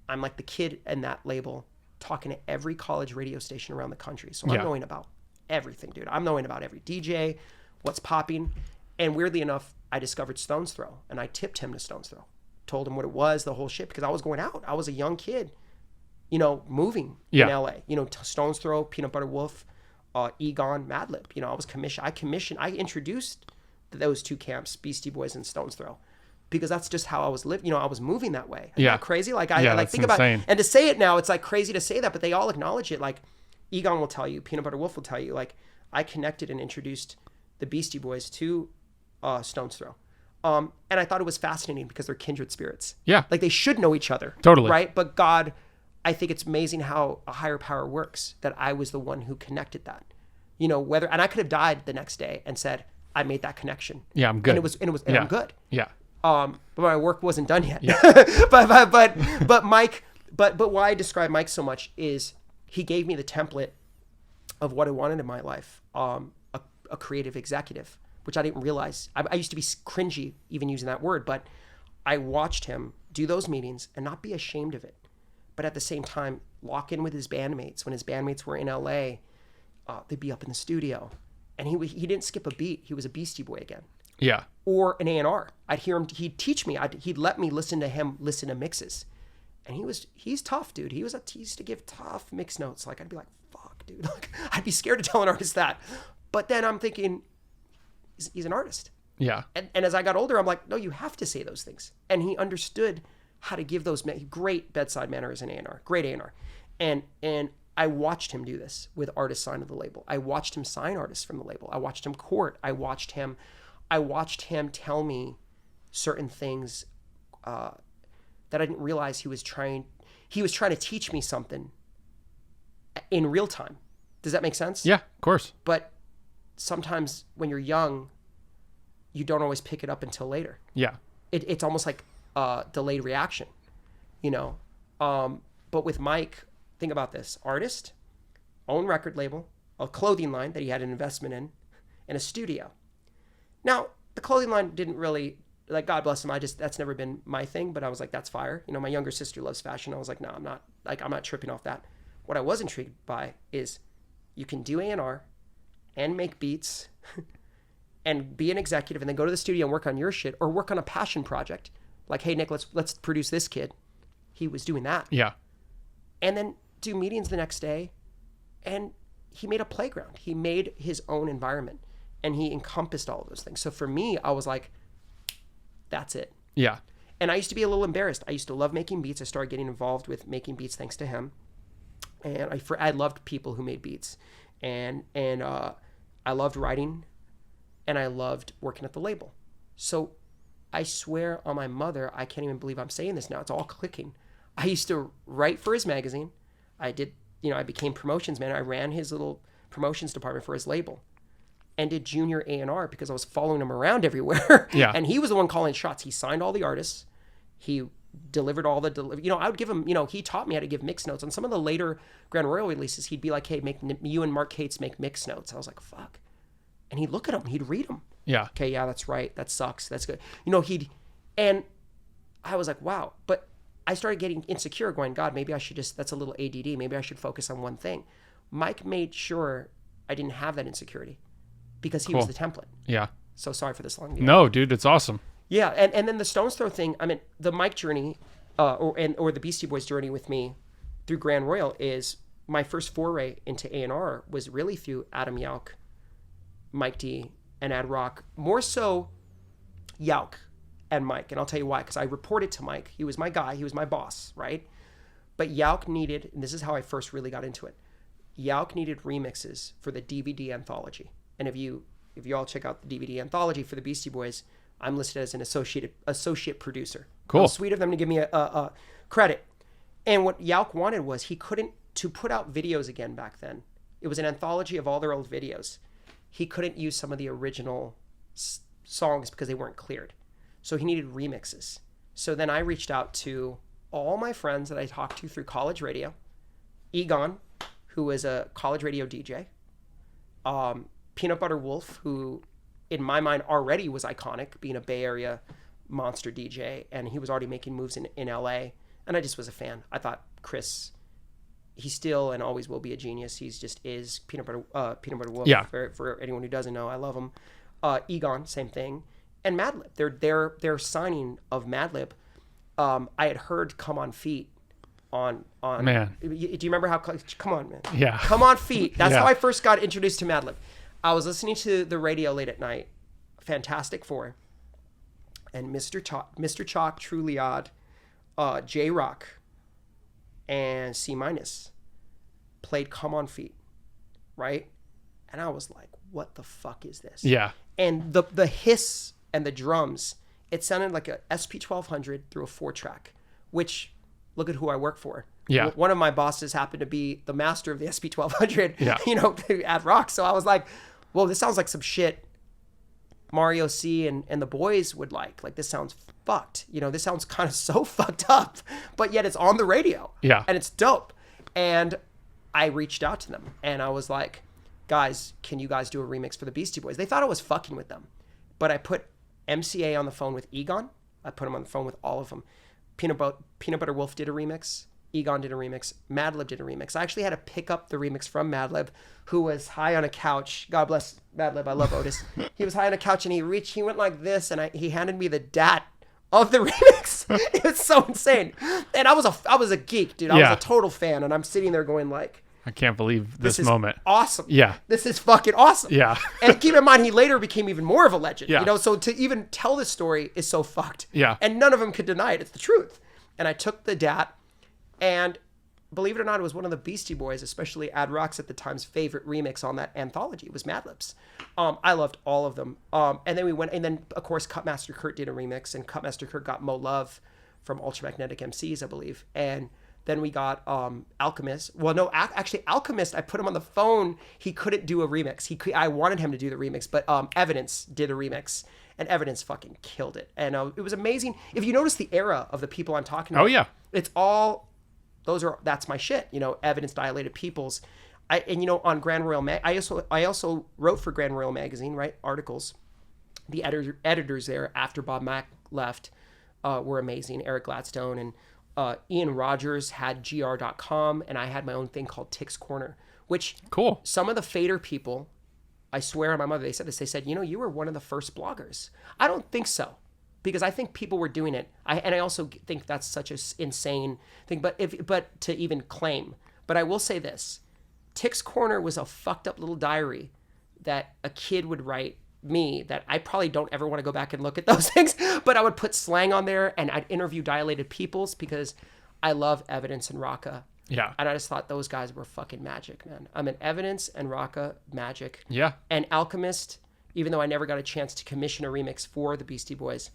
I'm like the kid in that label talking to every college radio station around the country. So I'm knowing about everything, dude. I'm knowing about every DJ, what's popping. And weirdly enough, I discovered Stone's Throw, and I tipped him to Stone's Throw. Told him what it was, the whole shit, because I was going out. I was a young kid, moving in LA. Stone's Throw, Peanut Butter Wolf, Egon, Madlib. You know, I introduced those two camps, Beastie Boys and Stones Throw, because that's just how I was living. You know, I was moving that way. Isn't that crazy? Like I like think insane. about, and to say it now, it's like crazy to say that, but they all acknowledge it. Like Egon will tell you, Peanut Butter Wolf will tell you, like I connected and introduced the Beastie Boys to Stones Throw. And I thought it was fascinating because they're kindred spirits. Yeah. Like they should know each other. Totally. Right? But God, I think it's amazing how a higher power works, that I was the one who connected that. You know, and I could have died the next day and said, I made that connection. Yeah, I'm good. And I'm good. Yeah. But my work wasn't done yet. Yeah. but Mike, but why I describe Mike so much is he gave me the template of what I wanted in my life. A creative executive, which I didn't realize. I used to be cringy even using that word, but I watched him do those meetings and not be ashamed of it. But at the same time, lock in with his bandmates. When his bandmates were in LA, they'd be up in the studio. And he didn't skip a beat. He was a Beastie Boy again. Yeah. Or an A&R. I'd hear him, he'd teach me. He'd let me listen to mixes. And he's tough, dude. He used to give tough mix notes. Like, I'd be like, fuck, dude. Like, I'd be scared to tell an artist that. But then I'm thinking, he's an artist. Yeah. And as I got older, I'm like, no, you have to say those things. And he understood how to give those great bedside manner as an A&R, great A&R. And I watched him do this with artists signed to the label. I watched him sign artists from the label. I watched him court. I watched him tell me certain things that I didn't realize he was trying to teach me something in real time. Does that make sense? Yeah, of course. But sometimes when you're young, you don't always pick it up until later. Yeah. It's almost like delayed reaction, you know? But with Mike, think about this: artist, own record label, a clothing line that he had an investment in, and a studio. Now, the clothing line didn't really, like, God bless him, that's never been my thing, but I was like, that's fire. You know, my younger sister loves fashion. I was like, no, I'm not tripping off that. What I was intrigued by is you can do A&R and make beats and be an executive and then go to the studio and work on your shit or work on a passion project. Like, hey, Nick, let's produce this kid. He was doing that. Yeah. And then do meetings the next day. And he made a playground. He made his own environment. And he encompassed all of those things. So for me, I was like, that's it. Yeah. And I used to be a little embarrassed. I used to love making beats. I started getting involved with making beats thanks to him. And I loved people who made beats. And I loved writing. And I loved working at the label. So I swear on my mother, I can't even believe I'm saying this now. It's all clicking. I used to write for his magazine. I became promotions man. I ran his little promotions department for his label and did junior A&R because I was following him around everywhere. Yeah. And he was the one calling shots. He signed all the artists. He delivered all I would give him, he taught me how to give mix notes. On some of the later Grand Royal releases, he'd be like, hey, you and Mark Cates make mix notes. I was like, fuck. And he'd look at them. He'd read them. Yeah. Okay, yeah, that's right. That sucks. That's good. And I was like, wow. But I started getting insecure going, God, maybe I should that's a little ADD. Maybe I should focus on one thing. Mike made sure I didn't have that insecurity because he was the template. Yeah. So sorry for this long video. No, dude, it's awesome. Yeah. And then the Stones Throw thing, I mean, the Mike journey or the Beastie Boys journey with me through Grand Royal is my first foray into A&R was really through Adam Yauch, Mike D, and Ad Rock. More so Yauch and Mike. And I'll tell you why, because I reported to Mike. He was my guy. He was my boss, right? But Yauch needed, and this is how I first really got into it, Yauch needed remixes for the DVD anthology. And if you all check out the DVD anthology for the Beastie Boys, I'm listed as an associate producer. Cool. How sweet of them to give me a credit. And what Yauch wanted was to put out videos again back then. It was an anthology of all their old videos. He couldn't use some of the original songs because they weren't cleared. So he needed remixes. So then I reached out to all my friends that I talked to through college radio. Egon, who was a college radio DJ. Peanut Butter Wolf, who in my mind already was iconic, being a Bay Area monster DJ. And he was already making moves in LA. And I just was a fan. I thought Chris, he still and always will be a genius. He's just is Peanut Butter Wolf. Yeah. For anyone who doesn't know, I love him. Egon, same thing. And Madlib, their signing of Madlib, I had heard Come On Feet Man. Do you remember how? Come on, man. Yeah. Come on, feet. That's Yeah. how I first got introduced to Madlib. I was listening to the radio late at night, Fantastic Four, and Mr. Chalk, Truly Odd, J Rock, and C Minus played "Come On Feet," right? And I was like, "What the fuck is this?" Yeah. And the hiss and the drums, it sounded like a SP1200 through a 4-track, which, look at who I work for. Yeah. One of my bosses happened to be the master of the SP1200, Yeah. at Rock. So I was like, well, this sounds like some shit Mario C and the boys would like. Like, this sounds fucked. This sounds kind of so fucked up, but yet it's on the radio. Yeah. And it's dope. And I reached out to them and I was like, guys, can you guys do a remix for the Beastie Boys? They thought I was fucking with them, but I put MCA on the phone with Egon. I put him on the phone with all of them. Peanut Butter Wolf did a remix. Egon did a remix. Madlib did a remix. I actually had to pick up the remix from Madlib, who was high on a couch. God bless Madlib. I love Otis. He was high on a couch and he went like this, and he handed me the DAT of the remix. It was so insane. And I was a geek, dude. I was a total fan, and I'm sitting there going like, I can't believe this is moment. Awesome. Yeah. This is fucking awesome. Yeah. And keep in mind, he later became even more of a legend. Yeah. So to even tell this story is so fucked. Yeah. And none of them could deny it. It's the truth. And I took the DAT, and believe it or not, it was one of the Beastie Boys, especially Ad Rock's at the time's favorite remix on that anthology. It was Madlib's. I loved all of them. And then of course Cutmaster Kurt did a remix, and Cutmaster Kurt got Mo Love from Ultramagnetic MCs, I believe. And then we got Alchemist. Well, no, actually Alchemist, I put him on the phone. He couldn't do a remix. I wanted him to do the remix, but Evidence did a remix, and Evidence fucking killed it. And it was amazing. If you notice the era of the people I'm talking about, it's all, that's my shit. Evidence, Dilated Peoples. On Grand Royal I also wrote for Grand Royal Magazine, right? Articles. The editors there after Bob Mack left were amazing. Eric Gladstone and Ian Rogers had gr.com, and I had my own thing called Tick's Corner, which cool. Some of the Fader people, I swear on my mother, they said this. They said, you were one of the first bloggers. I don't think so, because I think people were doing it. I also think that's such an insane thing, but to even claim. But I will say this. Tick's Corner was a fucked up little diary that a kid would write me, that I probably don't ever want to go back and look at those things, but I would put slang on there, and I'd interview Dilated Peoples because I love Evidence and Rocka. Yeah. And I just thought those guys were fucking magic, man. I'm an Evidence and Rocka magic. Yeah. And Alchemist, even though I never got a chance to commission a remix for the Beastie Boys,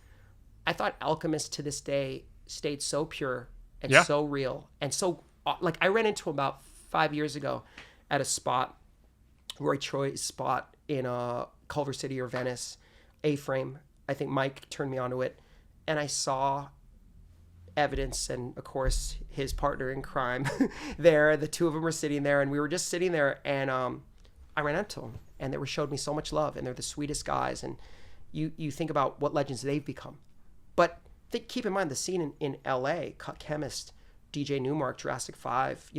I thought Alchemist to this day stayed so pure and so real. And so, like, I ran into him about 5 years ago at a spot, Roy Choi's spot in Culver City or Venice, A-Frame. I think Mike turned me onto it. And I saw Evidence and, of course, his partner in crime there. The two of them were sitting there, and we were just sitting there, and I ran up to them, and they showed me so much love, and they're the sweetest guys. And you think about what legends they've become. But keep in mind the scene in L.A., Cut Chemist, DJ Newmark, Jurassic 5,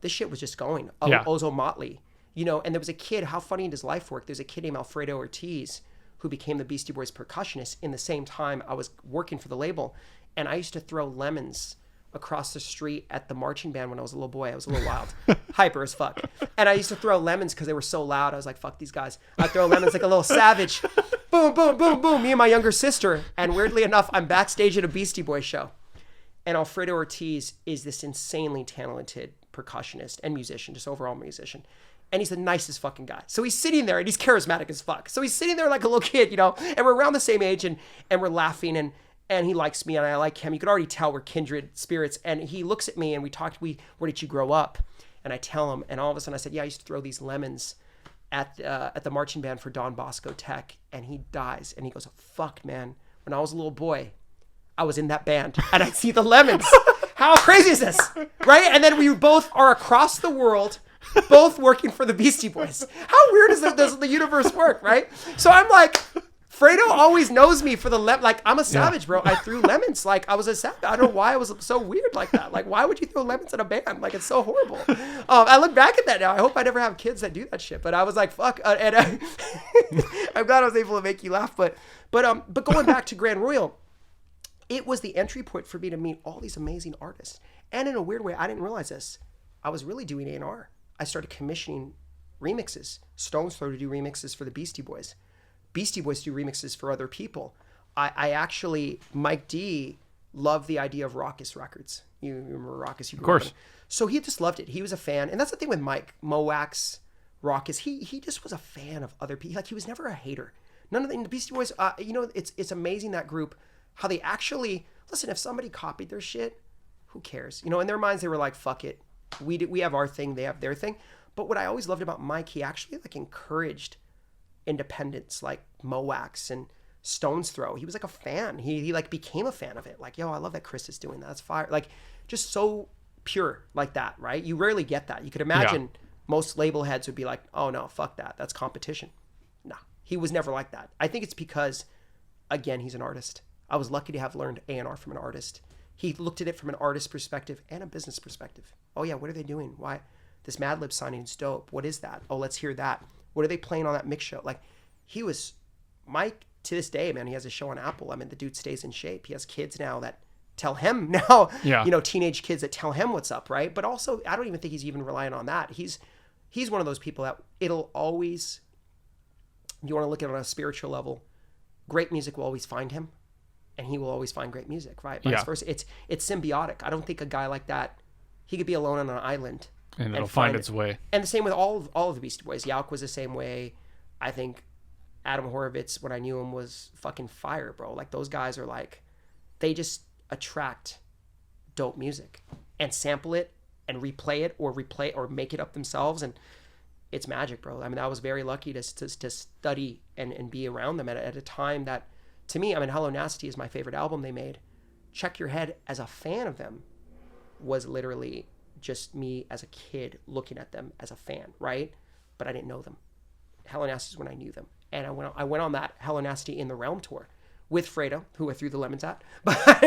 this shit was just going. Ozo Motley, and there was a kid, how funny does life work? There's a kid named Alfredo Ortiz who became the Beastie Boys percussionist in the same time I was working for the label. And I used to throw lemons across the street at the marching band when I was a little boy. I was a little wild, hyper as fuck. And I used to throw lemons because they were so loud. I was like, fuck these guys. I'd throw lemons like a little savage. Boom, boom, boom, boom. Me and my younger sister. And weirdly enough, I'm backstage at a Beastie Boys show. And Alfredo Ortiz is this insanely talented percussionist and musician, just overall musician. And he's the nicest fucking guy. So he's sitting there, and he's charismatic as fuck. So he's sitting there like a little kid, and we're around the same age, and we're laughing, and he likes me, and I like him. You could already tell we're kindred spirits. And he looks at me, and we talked, where did you grow up? And I tell him, and all of a sudden I said, yeah, I used to throw these lemons at the marching band for Don Bosco Tech. And he dies, and he goes, fuck, man. When I was a little boy, I was in that band, and I see the lemons. How crazy is this? Right? And then we both are across the world, both working for the Beastie Boys. How weird does the universe work, right? So I'm like, Fredo always knows me for the like, I'm a savage, bro. I threw lemons. Like, I was a savage. I don't know why I was so weird like that. Like, why would you throw lemons at a band? Like, it's so horrible. I look back at that now. I hope I never have kids that do that shit. But I was like, fuck. And I'm glad I was able to make you laugh. But going back to Grand Royal, it was the entry point for me to meet all these amazing artists. And in a weird way, I didn't realize this. I was really doing A&R. I started commissioning remixes. Stones Throw to do remixes for the Beastie Boys. Beastie Boys do remixes for other people. I actually, Mike D loved the idea of Raucous Records. You remember Raucous? Of course. So he just loved it. He was a fan. And that's the thing with Mike. Moax, Raucous, he just was a fan of other people. Like, he was never a hater. None of the Beastie Boys, it's amazing, that group, how they actually, listen, if somebody copied their shit, who cares? In their minds, they were like, fuck it. We have our thing, they have their thing. But what I always loved about Mike, he actually like encouraged independence, like Moax and Stones Throw. He was like a fan. He like became a fan of it. Like, yo, I love that Chris is doing that. That's fire. Like, just so pure like that, right? You rarely get that. You could imagine most label heads would be like, oh no, fuck that. That's competition. Nah, he was never like that. I think it's because, again, he's an artist. I was lucky to have learned A&R from an artist. He looked at it from an artist perspective and a business perspective. Oh yeah, what are they doing? Why? This Madlib signing is dope. What is that? Oh, let's hear that. What are they playing on that mix show? Like, Mike, to this day, man, he has a show on Apple. I mean, the dude stays in shape. He has kids now that tell him now, teenage kids that tell him what's up, right? But also, I don't even think he's even relying on that. He's one of those people that it'll always, you want to look at it on a spiritual level, great music will always find him, and he will always find great music, right? Vice versa. It's symbiotic. I don't think a guy like that, he could be alone on an island and it'll find its way. And the same with all of the Beastie Boys. Yauk was the same way. I think Adam Horovitz, when I knew him, was fucking fire, bro. Like, those guys are like, they just attract dope music and sample it and replay it or make it up themselves, and it's magic, bro. I mean, I was very lucky to study and be around them at a time that, to me, I mean, Hello Nasty is my favorite album they made. Check Your Head, as a fan of them, was literally just me as a kid looking at them as a fan, right? But I didn't know them. Hello Nasty is when I knew them. And I went on that Hello Nasty in the Realm tour with Fredo, who I threw the lemons at. But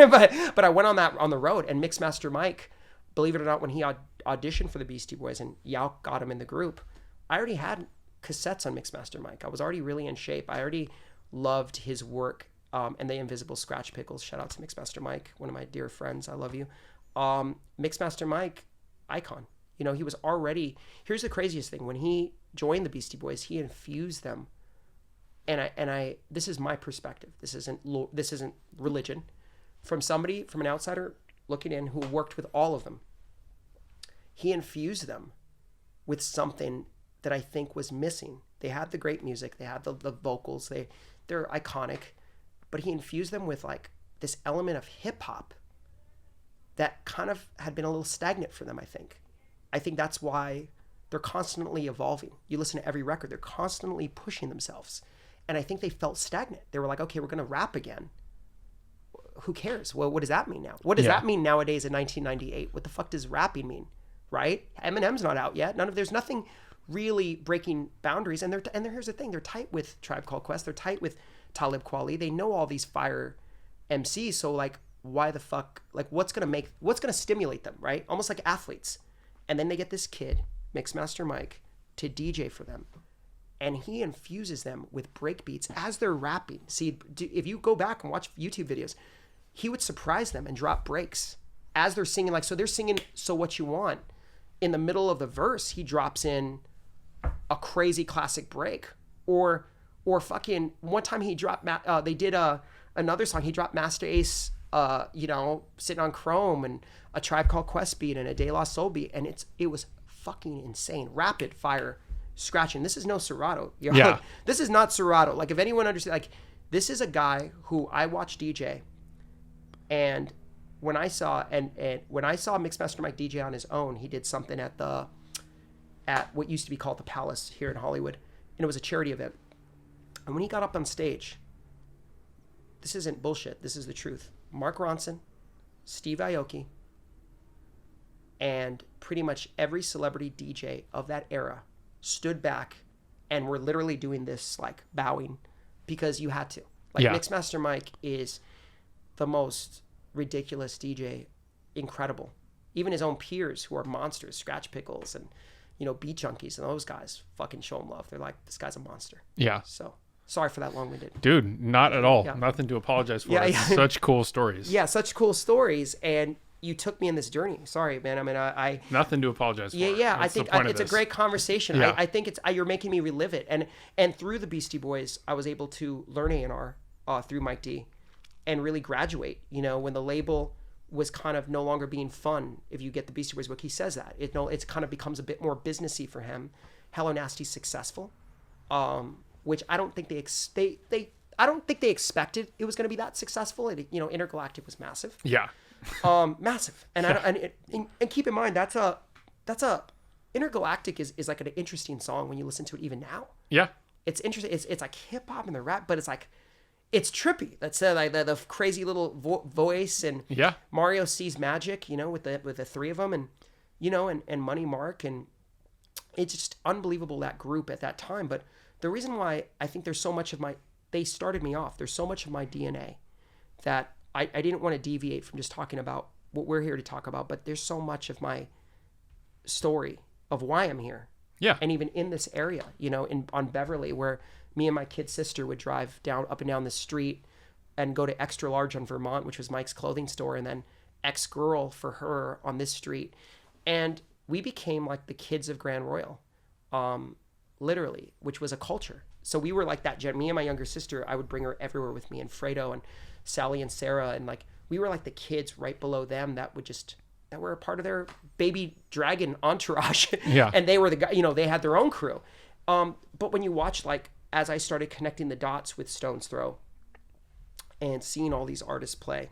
I went on the road, and Mixmaster Mike, believe it or not, when he auditioned for the Beastie Boys and Yauk got him in the group, I already had cassettes on Mixmaster Mike. I was already really in shape. I already loved his work, and the Invisible Scratch Pickles. Shout out to Mixmaster Mike, one of my dear friends. I love you. Mixmaster Mike, icon. He was already, here's the craziest thing. When he joined the Beastie Boys, he infused them. And I this is my perspective. This isn't religion. From an outsider looking in who worked with all of them, he infused them with something that I think was missing. They had the great music, they had the vocals, they're iconic, but he infused them with like this element of hip hop that kind of had been a little stagnant for them, I think. I think that's why they're constantly evolving. You listen to every record, they're constantly pushing themselves. And I think they felt stagnant. They were like, okay, we're going to rap again. Who cares? Well, what does that mean now? What does that mean nowadays in 1998? What the fuck does rapping mean? Right? Eminem's not out yet. There's nothing really breaking boundaries. And here's the thing. They're tight with Tribe Called Quest. They're tight with Talib Kweli. They know all these fire MCs. So like, why the fuck, like what's going to stimulate them, right? Almost like athletes. And then they get this kid, Mixmaster Mike, to DJ for them. And he infuses them with break beats as they're rapping. See, if you go back and watch YouTube videos, he would surprise them and drop breaks as they're singing. Like, so they're singing So What You Want. In the middle of the verse, he drops in a crazy classic break. Or fucking, one time he dropped, they did another song. He dropped Master Ace, sitting on Chrome, and a Tribe Called Quest beat and a De La Soul beat. And it was fucking insane. Rapid fire scratching. This is no Serato. Like, this is not Serato. Like, if anyone understands, like, this is a guy who I watched DJ, and when I saw Mixmaster Mike DJ on his own, he did something at what used to be called the Palace here in Hollywood, and it was a charity event. And when he got up on stage, this isn't bullshit. This is the truth. Mark Ronson, Steve Aoki, and pretty much every celebrity DJ of that era stood back and were literally doing this, like, bowing, because you had to. Like, Mixmaster Mike is the most ridiculous DJ, incredible. Even his own peers, who are monsters, Scratch Pickles and, Beat Junkies, and those guys fucking show him love. They're like, this guy's a monster. Yeah. So Sorry for that long-winded. Dude, not at all. Yeah. Nothing to apologize for. Yeah, It's yeah. such cool stories. Yeah, such cool stories, and you took me in this journey. Sorry, man. I mean, I Nothing to apologize for. yeah. I That's think the point of it's a this. great conversation. Yeah. I think you're making me relive it, and through the Beastie Boys, I was able to learn A&R through Mike D, and really graduate. You know, when the label was kind of no longer being fun. If you get the Beastie Boys book, he says that it's kind of becomes a bit more businessy for him. Hello Nasty's successful, which I don't think I don't think they expected it was going to be that successful. Intergalactic was massive. Yeah. Massive. And and keep in mind that's a Intergalactic is like an interesting song when you listen to it even now. Yeah. It's interesting. It's like hip hop and the rap, but it's like it's trippy. That's like the crazy little voice and Yeah. Mario sees magic, with the three of them and and Money Mark, and it's just unbelievable, that group at that time. But the reason why I think there's so much of they started me off. There's so much of my DNA that I didn't want to deviate from just talking about what we're here to talk about, but there's so much of my story of why I'm here. Yeah. And even in this area, on Beverly, where me and my kid sister would drive up and down the street and go to Extra Large on Vermont, which was Mike's clothing store, and then Ex-Girl for her on this street. And we became like the kids of Grand Royal, literally, which was a culture. So we were like that. Me and my younger sister, I would bring her everywhere with me, and Fredo and Sally and Sarah, and like we were like the kids right below them that were a part of their baby dragon entourage. Yeah. And they were the guy, they had their own crew. But when you watch, like, as I started connecting the dots with Stone's Throw and seeing all these artists play,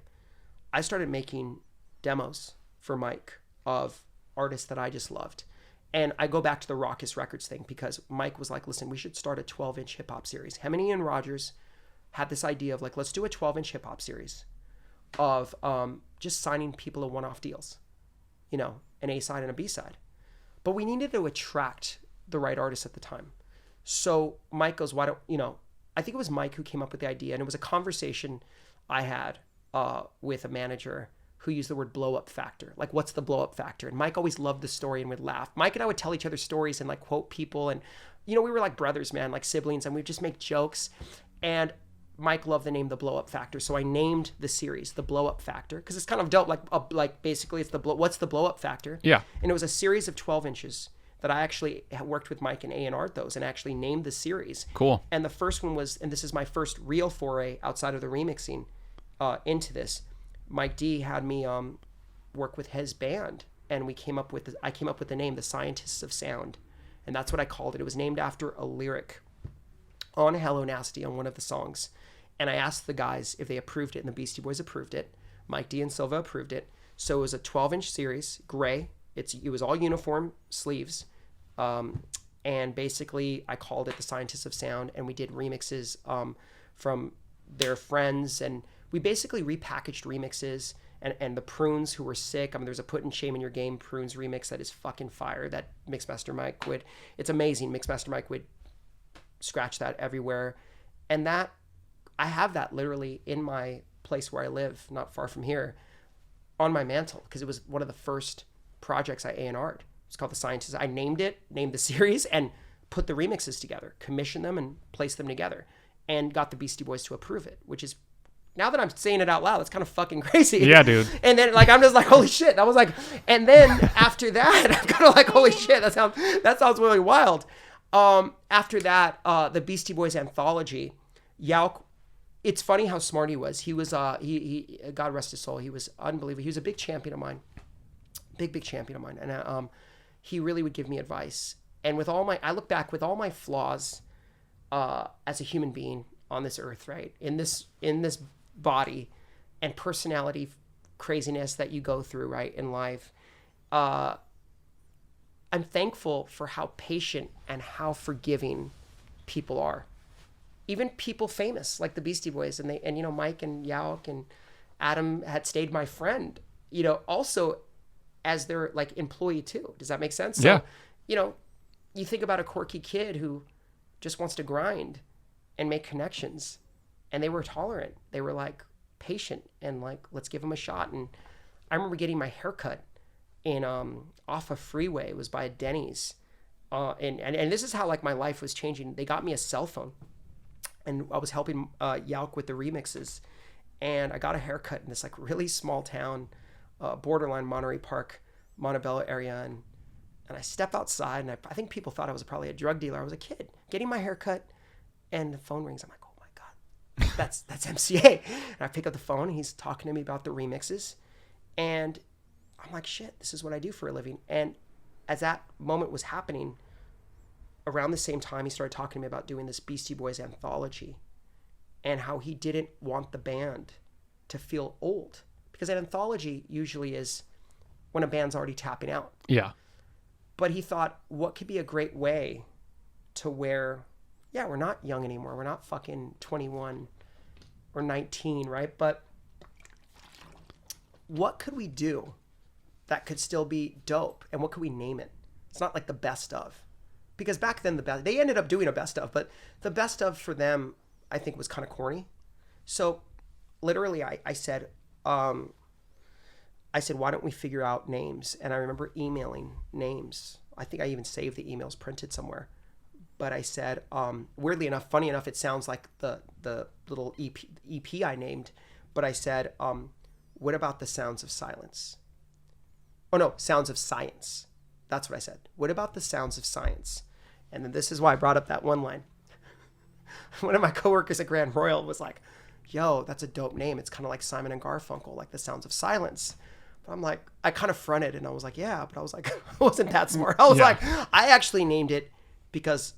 I started making demos for Mike of artists that I just loved. And I go back to the Raucous Records thing because Mike was like, listen, we should start a 12-inch hip-hop series. Him and Ian Rogers had this idea of like, let's do a 12-inch hip-hop series of just signing people to one-off deals, an A-side and a B-side. But we needed to attract the right artists at the time. So Mike goes, why don't, I think it was Mike who came up with the idea, and it was a conversation I had with a manager who used the word blow up factor. Like, what's the blow up factor? And Mike always loved the story and would laugh. Mike and I would tell each other stories and like quote people. And, we were like brothers, man, like siblings, and we'd just make jokes. And Mike loved the name The Blow Up Factor. So I named the series The Blow Up Factor because it's kind of dope. Like basically it's what's the blow up factor? Yeah. And it was a series of 12 inches that I actually worked with Mike and A&R'd those and actually named the series. Cool. And the first one was, and this is my first real foray outside of the remixing into this, Mike D had me work with his band, and I came up with the name The Scientists of Sound, and that's what I called it. It was named after a lyric on Hello Nasty on one of the songs, and I asked the guys if they approved it, and the Beastie Boys approved it. Mike D and Silva approved it. So it was a 12-inch series, gray. It was all uniform sleeves, and basically I called it The Scientists of Sound, and we did remixes from their friends, and we basically repackaged remixes, and the Prunes, who were sick. I mean, there's a Put in Shame in Your Game Prunes remix that is fucking fire, that Mixmaster Mike would, it's amazing. Mixmaster Mike would scratch that everywhere. And that, I have that literally in my place where I live, not far from here, on my mantle, because it was one of the first projects I A&R'd. It's called The Scientists. I named the series, and put the remixes together, commissioned them, and placed them together, and got the Beastie Boys to approve it, which is, now that I'm saying it out loud, it's kind of fucking crazy. Yeah, dude. And then like I'm just like, holy shit. I was like, and then after that, I'm kind of like, holy shit, that sounds really wild. After that, the Beastie Boys anthology, Yauk, it's funny how smart he was. He was he God rest his soul, he was unbelievable. He was a big champion of mine. Big champion of mine. And he really would give me advice. And I look back with all my flaws as a human being on this earth, right? In this body and personality craziness that you go through, right, in life, I'm thankful for how patient and how forgiving people are. Even people famous like the Beastie Boys, and Mike and Yauk and Adam had stayed my friend, also as their like employee too. Does that make sense? Yeah. So, you think about a quirky kid who just wants to grind and make connections, and they were tolerant. They were like patient and like, let's give them a shot. And I remember getting my haircut in off a freeway. It was by a Denny's, and this is how like my life was changing. They got me a cell phone, and I was helping Yauk with the remixes, and I got a haircut in this like really small town, borderline Monterey Park, Montebello area, and I step outside, and I think people thought I was probably a drug dealer. I was a kid getting my haircut, and the phone rings. I'm like, oh my God, that's MCA. And I pick up the phone, and he's talking to me about the remixes, and I'm like, shit, this is what I do for a living. And as that moment was happening, around the same time, he started talking to me about doing this Beastie Boys anthology and how he didn't want the band to feel old, because an anthology usually is when a band's already tapping out. Yeah. But he thought, what could be a great way to where, yeah, we're not young anymore. We're not fucking 21 or 19, right? But what could we do that could still be dope? And what could we name it? It's not like the best of. Because back then, they ended up doing a best of, but the best of for them, I think, was kind of corny. So literally, I said, why don't we figure out names? And I remember emailing names. I think I even saved the emails printed somewhere. But I said, weirdly enough, funny enough, it sounds like the little EP I named. But I said, what about the Sounds of Silence? Oh no, Sounds of Science. That's what I said. What about the Sounds of Science? And then this is why I brought up that one line. One of my coworkers at Grand Royal was like, yo, that's a dope name. It's kind of like Simon and Garfunkel, like the Sounds of Silence. But I'm like, I kind of fronted and I was like, yeah, but I was like, I wasn't that smart. I was like, I actually named it because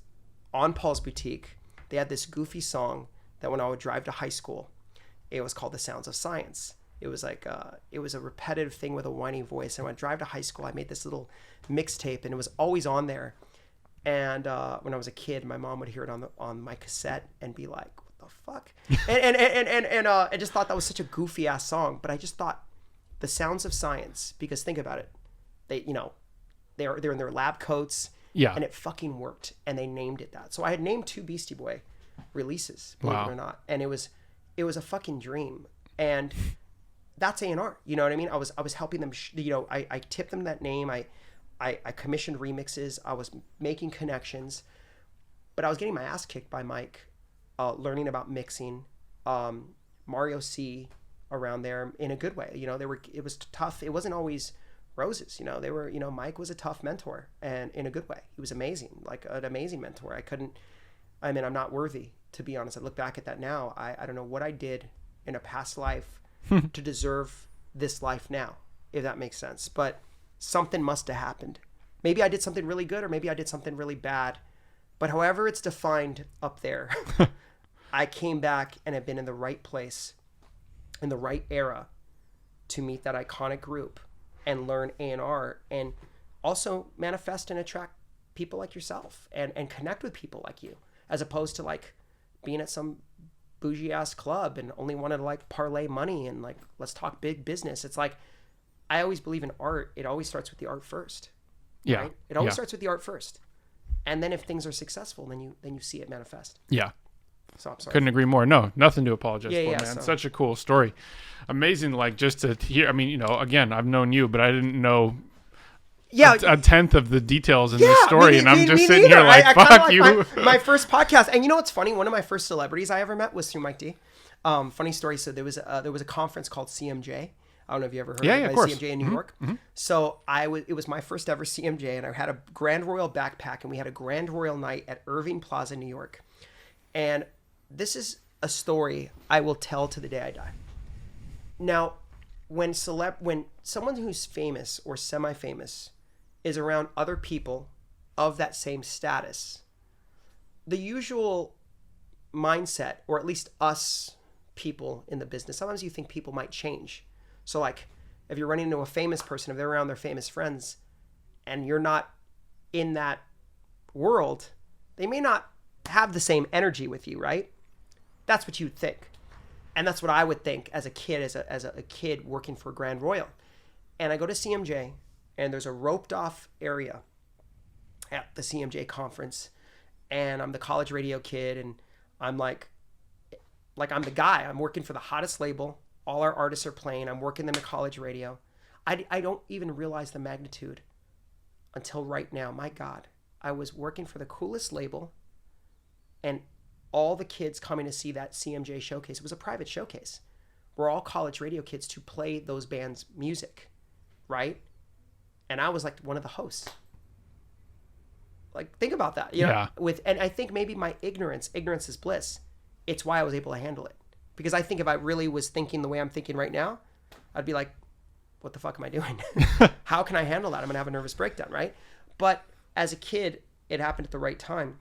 on Paul's Boutique, they had this goofy song that when I would drive to high school, it was called The Sounds of Science. It was like, it was a repetitive thing with a whiny voice. And when I drive to high school, I made this little mixtape and it was always on there. And when I was a kid, my mom would hear it on my cassette and be like, what the fuck? And I just thought that was such a goofy ass song. But I just thought The Sounds of Science, because think about it. They're in their lab coats. Yeah. And it fucking worked. And they named it that. So I had named 2 Beastie Boy releases, believe it or not. And it was a fucking dream. And that's A&R. You know what I mean? I was helping them, I tipped them that name. I commissioned remixes. I was making connections, but I was getting my ass kicked by Mike, learning about mixing, Mario C around there in a good way. It was tough. It wasn't always roses. Mike was a tough mentor, and in a good way. He was amazing, like an amazing mentor. I'm not worthy, to be honest. I look back at that now. I don't know what I did in a past life to deserve this life now, if that makes sense. But something must have happened. Maybe I did something really good, or maybe I did something really bad. But however it's defined up there, I came back and have been in the right place, in the right era, to meet that iconic group and learn A&R, and also manifest and attract people like yourself and connect with people like you, as opposed to like being at some bougie ass club and only wanted to like parlay money and like, let's talk big business. It's like, I always believe in art. It always starts with the art first. Yeah. Right? It always starts with the art first. And then if things are successful, then you see it manifest. Yeah. So I'm sorry. Couldn't agree more. No, nothing to apologize for, man. So. Such a cool story. Amazing, like, just to hear. I mean, again, I've known you, but I didn't know a tenth of the details in this story. And I'm just sitting here like, fuck you. My first podcast. And you know what's funny? One of my first celebrities I ever met was through Mike D. Funny story. So there was a conference called CMJ. I don't know if you ever heard of CMJ in New York. Mm-hmm. So it was my first ever CMJ, and I had a Grand Royal backpack, and we had a Grand Royal night at Irving Plaza, New York. And this is a story I will tell to the day I die. Now, when someone who's famous or semi-famous is around other people of that same status, the usual mindset, or at least us people in the business, sometimes you think people might change. So like, if you're running into a famous person, if they're around their famous friends and you're not in that world, they may not have the same energy with you, right? That's what you'd think. And that's what I would think as a kid, as a kid working for Grand Royal. And I go to CMJ, and there's a roped off area at the CMJ conference, and I'm the college radio kid, and I'm like I'm the guy. I'm working for the hottest label. All our artists are playing. I'm working them at college radio. I don't even realize the magnitude until right now. My God, I was working for the coolest label, and all the kids coming to see that CMJ showcase. It was a private showcase. We're all college radio kids to play those bands' music, right? And I was like one of the hosts. Like, think about that. You know, and I think maybe my ignorance is bliss. It's why I was able to handle it. Because I think if I really was thinking the way I'm thinking right now, I'd be like, what the fuck am I doing? How can I handle that? I'm going to have a nervous breakdown, right? But as a kid, it happened at the right time.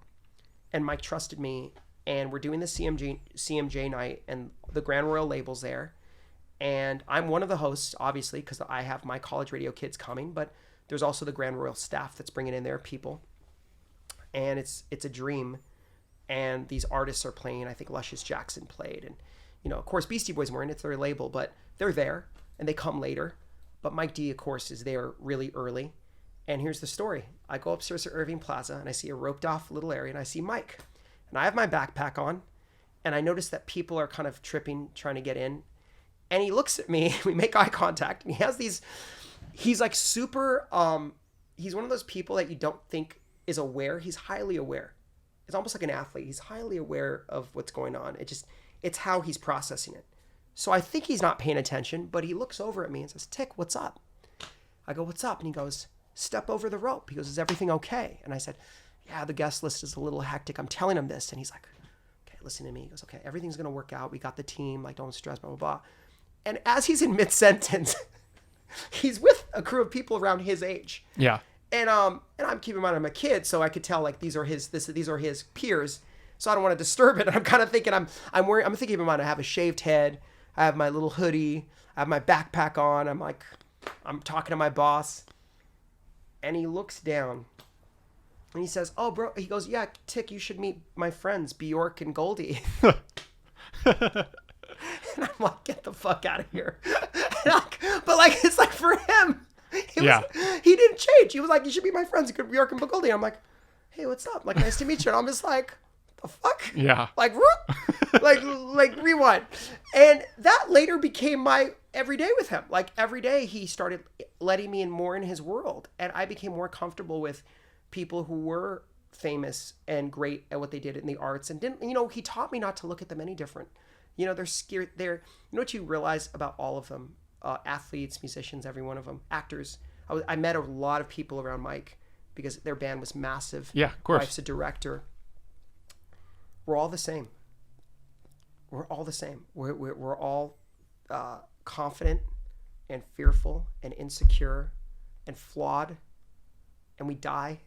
And Mike trusted me. And we're doing the CMJ night, and the Grand Royal label's there. And I'm one of the hosts, obviously, because I have my college radio kids coming. But there's also the Grand Royal staff that's bringing in their people. And it's a dream. And these artists are playing. I think Luscious Jackson played. And, you know, of course, Beastie Boys weren't. It's their label. But they're there, and they come later. But Mike D, of course, is there really early. And here's the story. I go upstairs to Irving Plaza, and I see a roped-off little area, and I see Mike. And I have my backpack on, and I notice that people are kind of tripping, trying to get in. And he looks at me, we make eye contact, and he has these, he's like super, he's one of those people that you don't think is aware. He's highly aware. It's almost like an athlete. He's highly aware of what's going on. It's how he's processing it. So I think he's not paying attention, but he looks over at me and says, Tick, what's up? I go, what's up? And he goes, step over the rope. He goes, is everything okay? And I said, yeah, the guest list is a little hectic. I'm telling him this. And he's like, okay, listen to me. He goes, okay, everything's going to work out. We got the team. Like, don't stress, blah, blah, blah. And as he's in mid-sentence, he's with a crew of people around his age. Yeah. And I'm keeping in mind I'm a kid, so I could tell like these are his peers. So I don't want to disturb it. And I'm kind of thinking I'm thinking in mind I have a shaved head, I have my little hoodie, I have my backpack on. I'm talking to my boss, and he looks down, and he says, "Oh, bro," he goes, "Yeah, Tick, you should meet my friends Bjork and Goldie." And I'm like, "Get the fuck out of here!" But like, it's like for him. He didn't change. He was like, you should be my friends. You could Bjork and Goldie. I'm like, hey, what's up? Like, nice to meet you. And I'm just like, the fuck? Yeah. Like, like rewind. And that later became my everyday with him. Like every day he started letting me in more in his world. And I became more comfortable with people who were famous and great at what they did in the arts. And didn't, he taught me not to look at them any different. They're scared. You know what you realize about all of them? Athletes, musicians, every one of them, actors. I met a lot of people around Mike because their band was massive. Yeah, of course. Wife's a director. We're all the same. We're all the same. We're all confident and fearful and insecure and flawed, and we die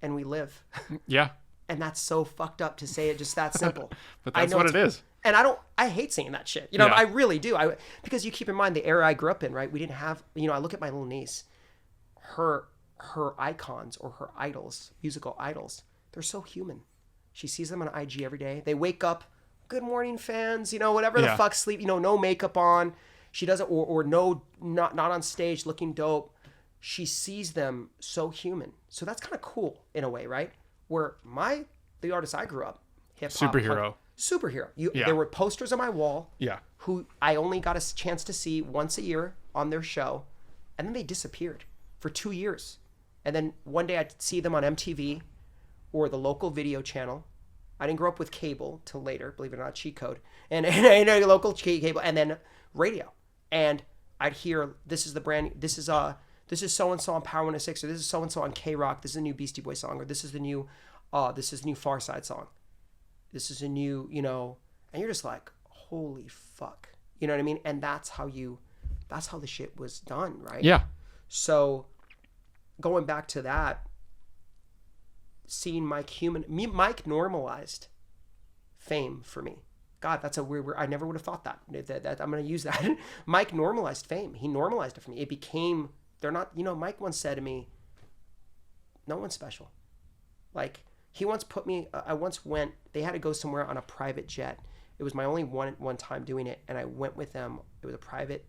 and we live. Yeah. And that's so fucked up to say it just that simple. But that's what it is. And I hate saying that shit. I really do. Because you keep in mind the era I grew up in, right? We didn't have, I look at my little niece, her icons or her idols, musical idols, they're so human. She sees them on IG every day. They wake up, good morning fans, whatever the fuck, sleep, no makeup on. She doesn't, or no, not on stage looking dope. She sees them so human. So that's kind of cool in a way, right? Where the artist I grew up, hip hop, superhero. There were posters on my wall. Yeah. Who I only got a chance to see once a year on their show, and then they disappeared for 2 years. And then one day I'd see them on MTV or the local video channel. I didn't grow up with cable till later, believe it or not, cheat code, and local cable, and then radio. And I'd hear this is so and so on Power 106, or this is so and so on K Rock. This is a new Beastie Boy song, or this is the new Far Side song. This is a new, and you're just like, holy fuck. You know what I mean? And that's how the shit was done, right? Yeah. So going back to that, seeing Mike normalized fame for me. God, that's a weird word. I never would have thought that I'm going to use that. Mike normalized fame. He normalized it for me. It became, they're not, Mike once said to me, no one's special. Like, he once put me, they had to go somewhere on a private jet. It was my only one time doing it. And I went with them. It was a private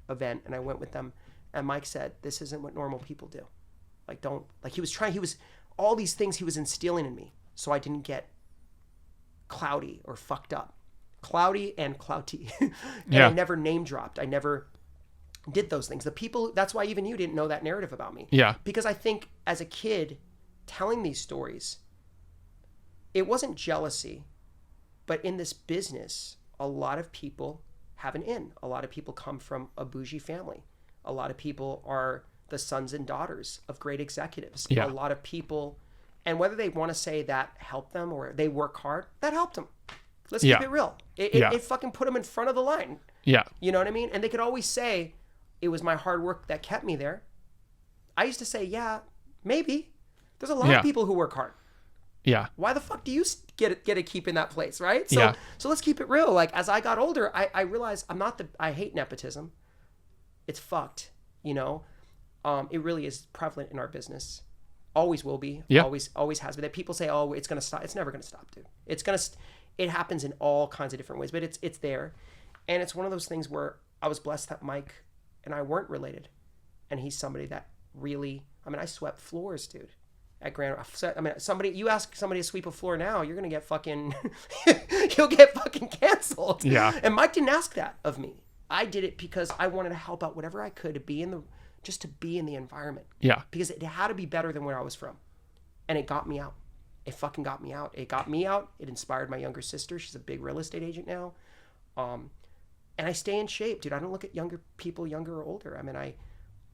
event. And I went with them. And Mike said, this isn't what normal people do. All these things he was instilling in me. So I didn't get cloudy or fucked up. Cloudy and clouty. And I never name dropped. I never did those things. That's why even you didn't know that narrative about me. Yeah. Because I think as a kid telling these stories, it wasn't jealousy. But in this business, a lot of people have an in. A lot of people come from a bougie family. A lot of people are the sons and daughters of great executives. Yeah. A lot of people, and whether they want to say that helped them or they work hard, that helped them. Let's keep it real. It fucking put them in front of the line. Yeah. You know what I mean? And they could always say, it was my hard work that kept me there. I used to say, yeah, maybe. There's a lot of people who work hard. Yeah. Why the fuck do you get to keep in that place, right? So let's keep it real. Like, as I got older, I realized I hate nepotism. It's fucked, you know? It really is prevalent in our business. Always will be. Yeah. Always has been. That people say, oh, it's going to stop. It's never going to stop, dude. It happens in all kinds of different ways, but it's there. And it's one of those things where I was blessed that Mike and I weren't related. And he's somebody that really, I swept floors, dude. At Grand, you ask somebody to sweep a floor now, you're gonna get fucking, you'll get fucking canceled. Yeah. And Mike didn't ask that of me. I did it because I wanted to help out whatever I could to be in the environment. Yeah. Because it had to be better than where I was from, and it got me out. It fucking got me out. It got me out. It inspired my younger sister. She's a big real estate agent now, and I stay in shape, dude. I don't look at younger people, younger or older.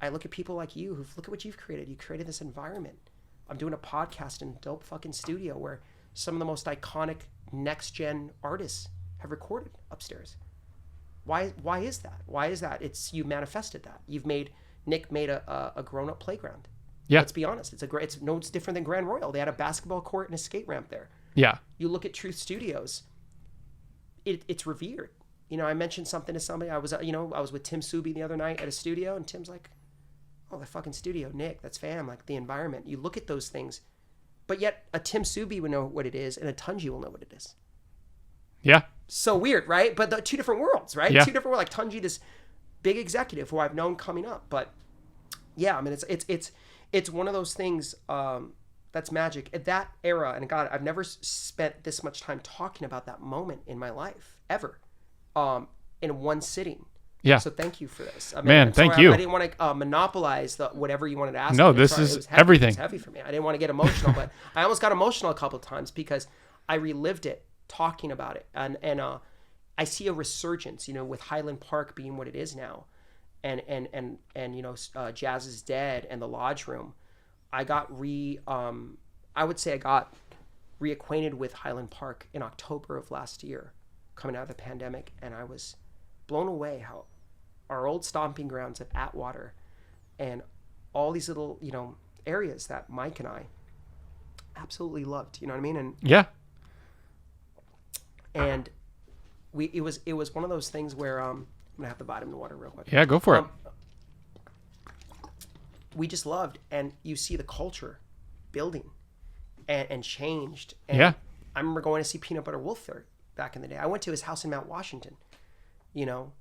I look at people like you look at what you've created. You created this environment. I'm doing a podcast in a dope fucking studio where some of the most iconic next gen artists have recorded upstairs. Why is that? Why is that? It's you manifested that. Nick made a grown up playground. Yeah. Let's be honest. It's different than Grand Royal. They had a basketball court and a skate ramp there. Yeah. You look at Truth Studios. It's revered. You know, I mentioned something to somebody. I was with Tim Subi the other night at a studio, and Tim's like, oh, the fucking studio, Nick, that's fam, like the environment. You look at those things, but yet a Tim Subi would know what it is and a Tunji will know what it is. Yeah. So weird, right? But the two different worlds, right? Yeah. Two different worlds. Like Tunji, this big executive who I've known coming up. But yeah, it's one of those things that's magic. At that era, and God, I've never spent this much time talking about that moment in my life, ever, in one sitting. Yeah. So thank you for this. Man, thank you. I didn't want to monopolize whatever you wanted to ask. No, me. this is it was heavy. everything. It's heavy for me. I didn't want to get emotional, but I almost got emotional a couple of times because I relived it talking about it. And I see a resurgence, you know, with Highland Park being what it is now. And you know, Jazz is Dead and the Lodge Room. I got I would say I got reacquainted with Highland Park in October of last year, coming out of the pandemic. And I was blown away how our old stomping grounds at Atwater and all these little, you know, areas that Mike and I absolutely loved, you know what I mean? And yeah. And it was one of those things where I'm gonna have the vitamin water real quick. Yeah, go for it. We just loved, and you see the culture building and changed. And yeah. I remember going to see Peanut Butter Wolf there back in the day. I went to his house in Mount Washington, you know,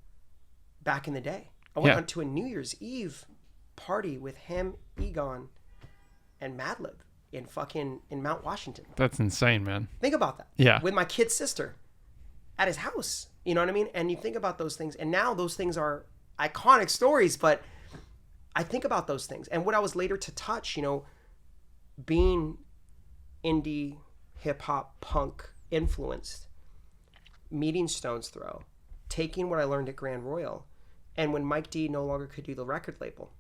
back in the day. I went to a New Year's Eve party with him, Egon, and Madlib in Mount Washington. That's insane, man. Think about that. Yeah. With my kid's sister at his house. You know what I mean? And you think about those things, and now those things are iconic stories, but I think about those things. And what I was later to touch, you know, being indie, hip-hop, punk influenced, meeting Stone's Throw, taking what I learned at Grand Royal, and when Mike D no longer could do the record label,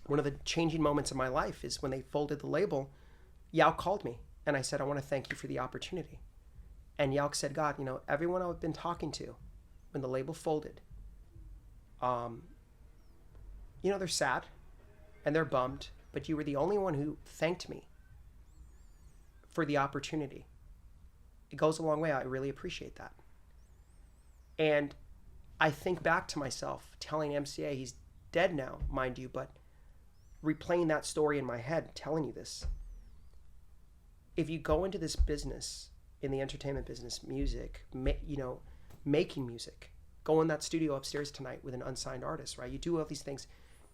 one of the changing moments of my life is when they folded the label. Yauk called me, and I said, I want to thank you for the opportunity. And Yauk said, God, you know, everyone I've been talking to, when the label folded, you know, they're sad and they're bummed, but you were the only one who thanked me for the opportunity. It goes a long way. I really appreciate that. And I think back to myself telling MCA, he's dead now, mind you, but replaying that story in my head, telling you this. If you go into this business, in the entertainment business, music, you know, making music, go in that studio upstairs tonight with an unsigned artist, right? You do all these things.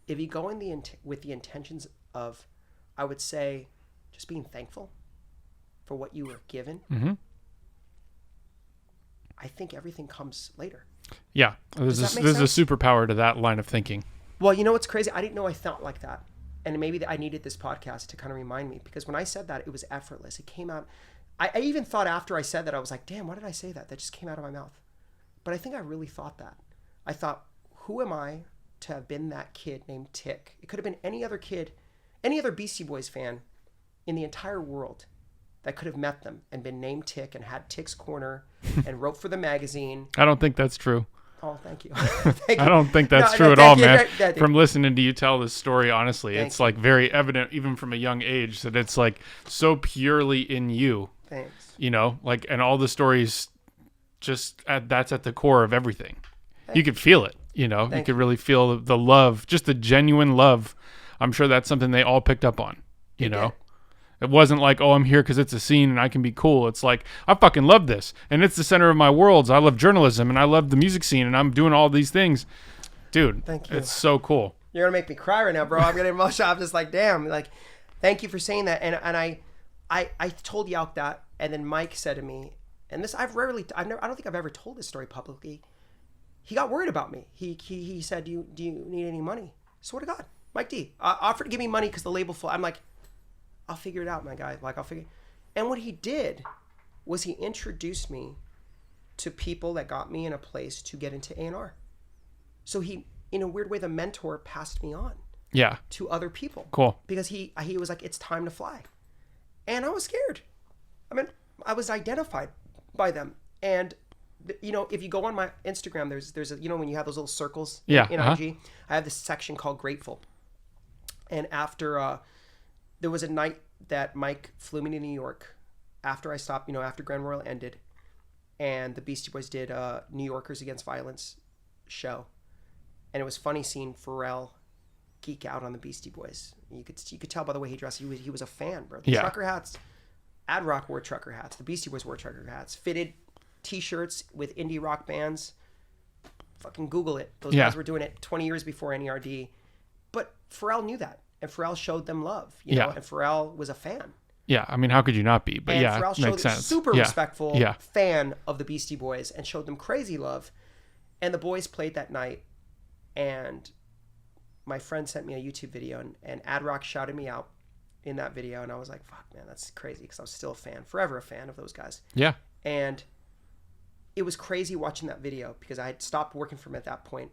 If you go in with the intentions of, I would say, just being thankful for what you were given, mm-hmm. I think everything comes later. Yeah, there's a superpower to that line of thinking. Well, you know what's crazy? I didn't know I felt like that. And maybe I needed this podcast to kind of remind me, because when I said that, it was effortless. It came out. I even thought after I said that, I was like, damn, why did I say that? That just came out of my mouth. But I think I really thought that. I thought, who am I to have been that kid named Tick? It could have been any other kid, any other Beastie Boys fan in the entire world that could have met them and been named Tick and had Tick's Corner and wrote for the magazine. I don't think that's true. Oh, thank you. Thank you. I don't think that's true at all, man. From listening to you tell this story, honestly, it's like very evident, even from a young age, that it's like so purely in you. Thanks. You know, like, and all the stories, that's at the core of everything. You could feel it. You know, you could really feel the love, just the genuine love. I'm sure that's something they all picked up on. You know. It wasn't like, oh, I'm here because it's a scene and I can be cool. It's like, I fucking love this. And it's the center of my worlds. I love journalism and I love the music scene and I'm doing all these things. Dude, thank you. It's so cool. You're going to make me cry right now, bro. I'm getting emotional. I'm just like, damn. Like, thank you for saying that. And I told Yauk that. And then Mike said to me, and this I don't think I've ever told this story publicly. He got worried about me. He said, do you need any money? Swear to God. Mike D offered to give me money because the label full. I'm like, I'll figure it out, my guy. Like, I'll figure. And what he did was he introduced me to people that got me in a place to get into A&R. So he, in a weird way, the mentor passed me on. Yeah. To other people. Cool. Because he was like, it's time to fly. And I was scared. I mean, I was identified by them. And, you know, if you go on my Instagram, there's a, you know, when you have those little circles in IG, I have this section called Grateful. And after... there was a night that Mike flew me to New York after I stopped, you know, after Grand Royal ended, and the Beastie Boys did New Yorkers Against Violence show. And it was funny seeing Pharrell geek out on the Beastie Boys. You could tell by the way he dressed. He was a fan, bro. The trucker hats, Ad Rock wore trucker hats. The Beastie Boys wore trucker hats. Fitted T-shirts with indie rock bands. Fucking Google it. Those guys were doing it 20 years before NERD. But Pharrell knew that. And Pharrell showed them love, you know, and Pharrell was a fan. Yeah, I mean, how could you not be? But and yeah, Pharrell makes sense. Super respectful fan of the Beastie Boys and showed them crazy love. And the boys played that night, and my friend sent me a YouTube video, and Ad Rock shouted me out in that video, and I was like, fuck, man, that's crazy, because I was still a fan, forever a fan of those guys. Yeah. And it was crazy watching that video, because I had stopped working for him at that point,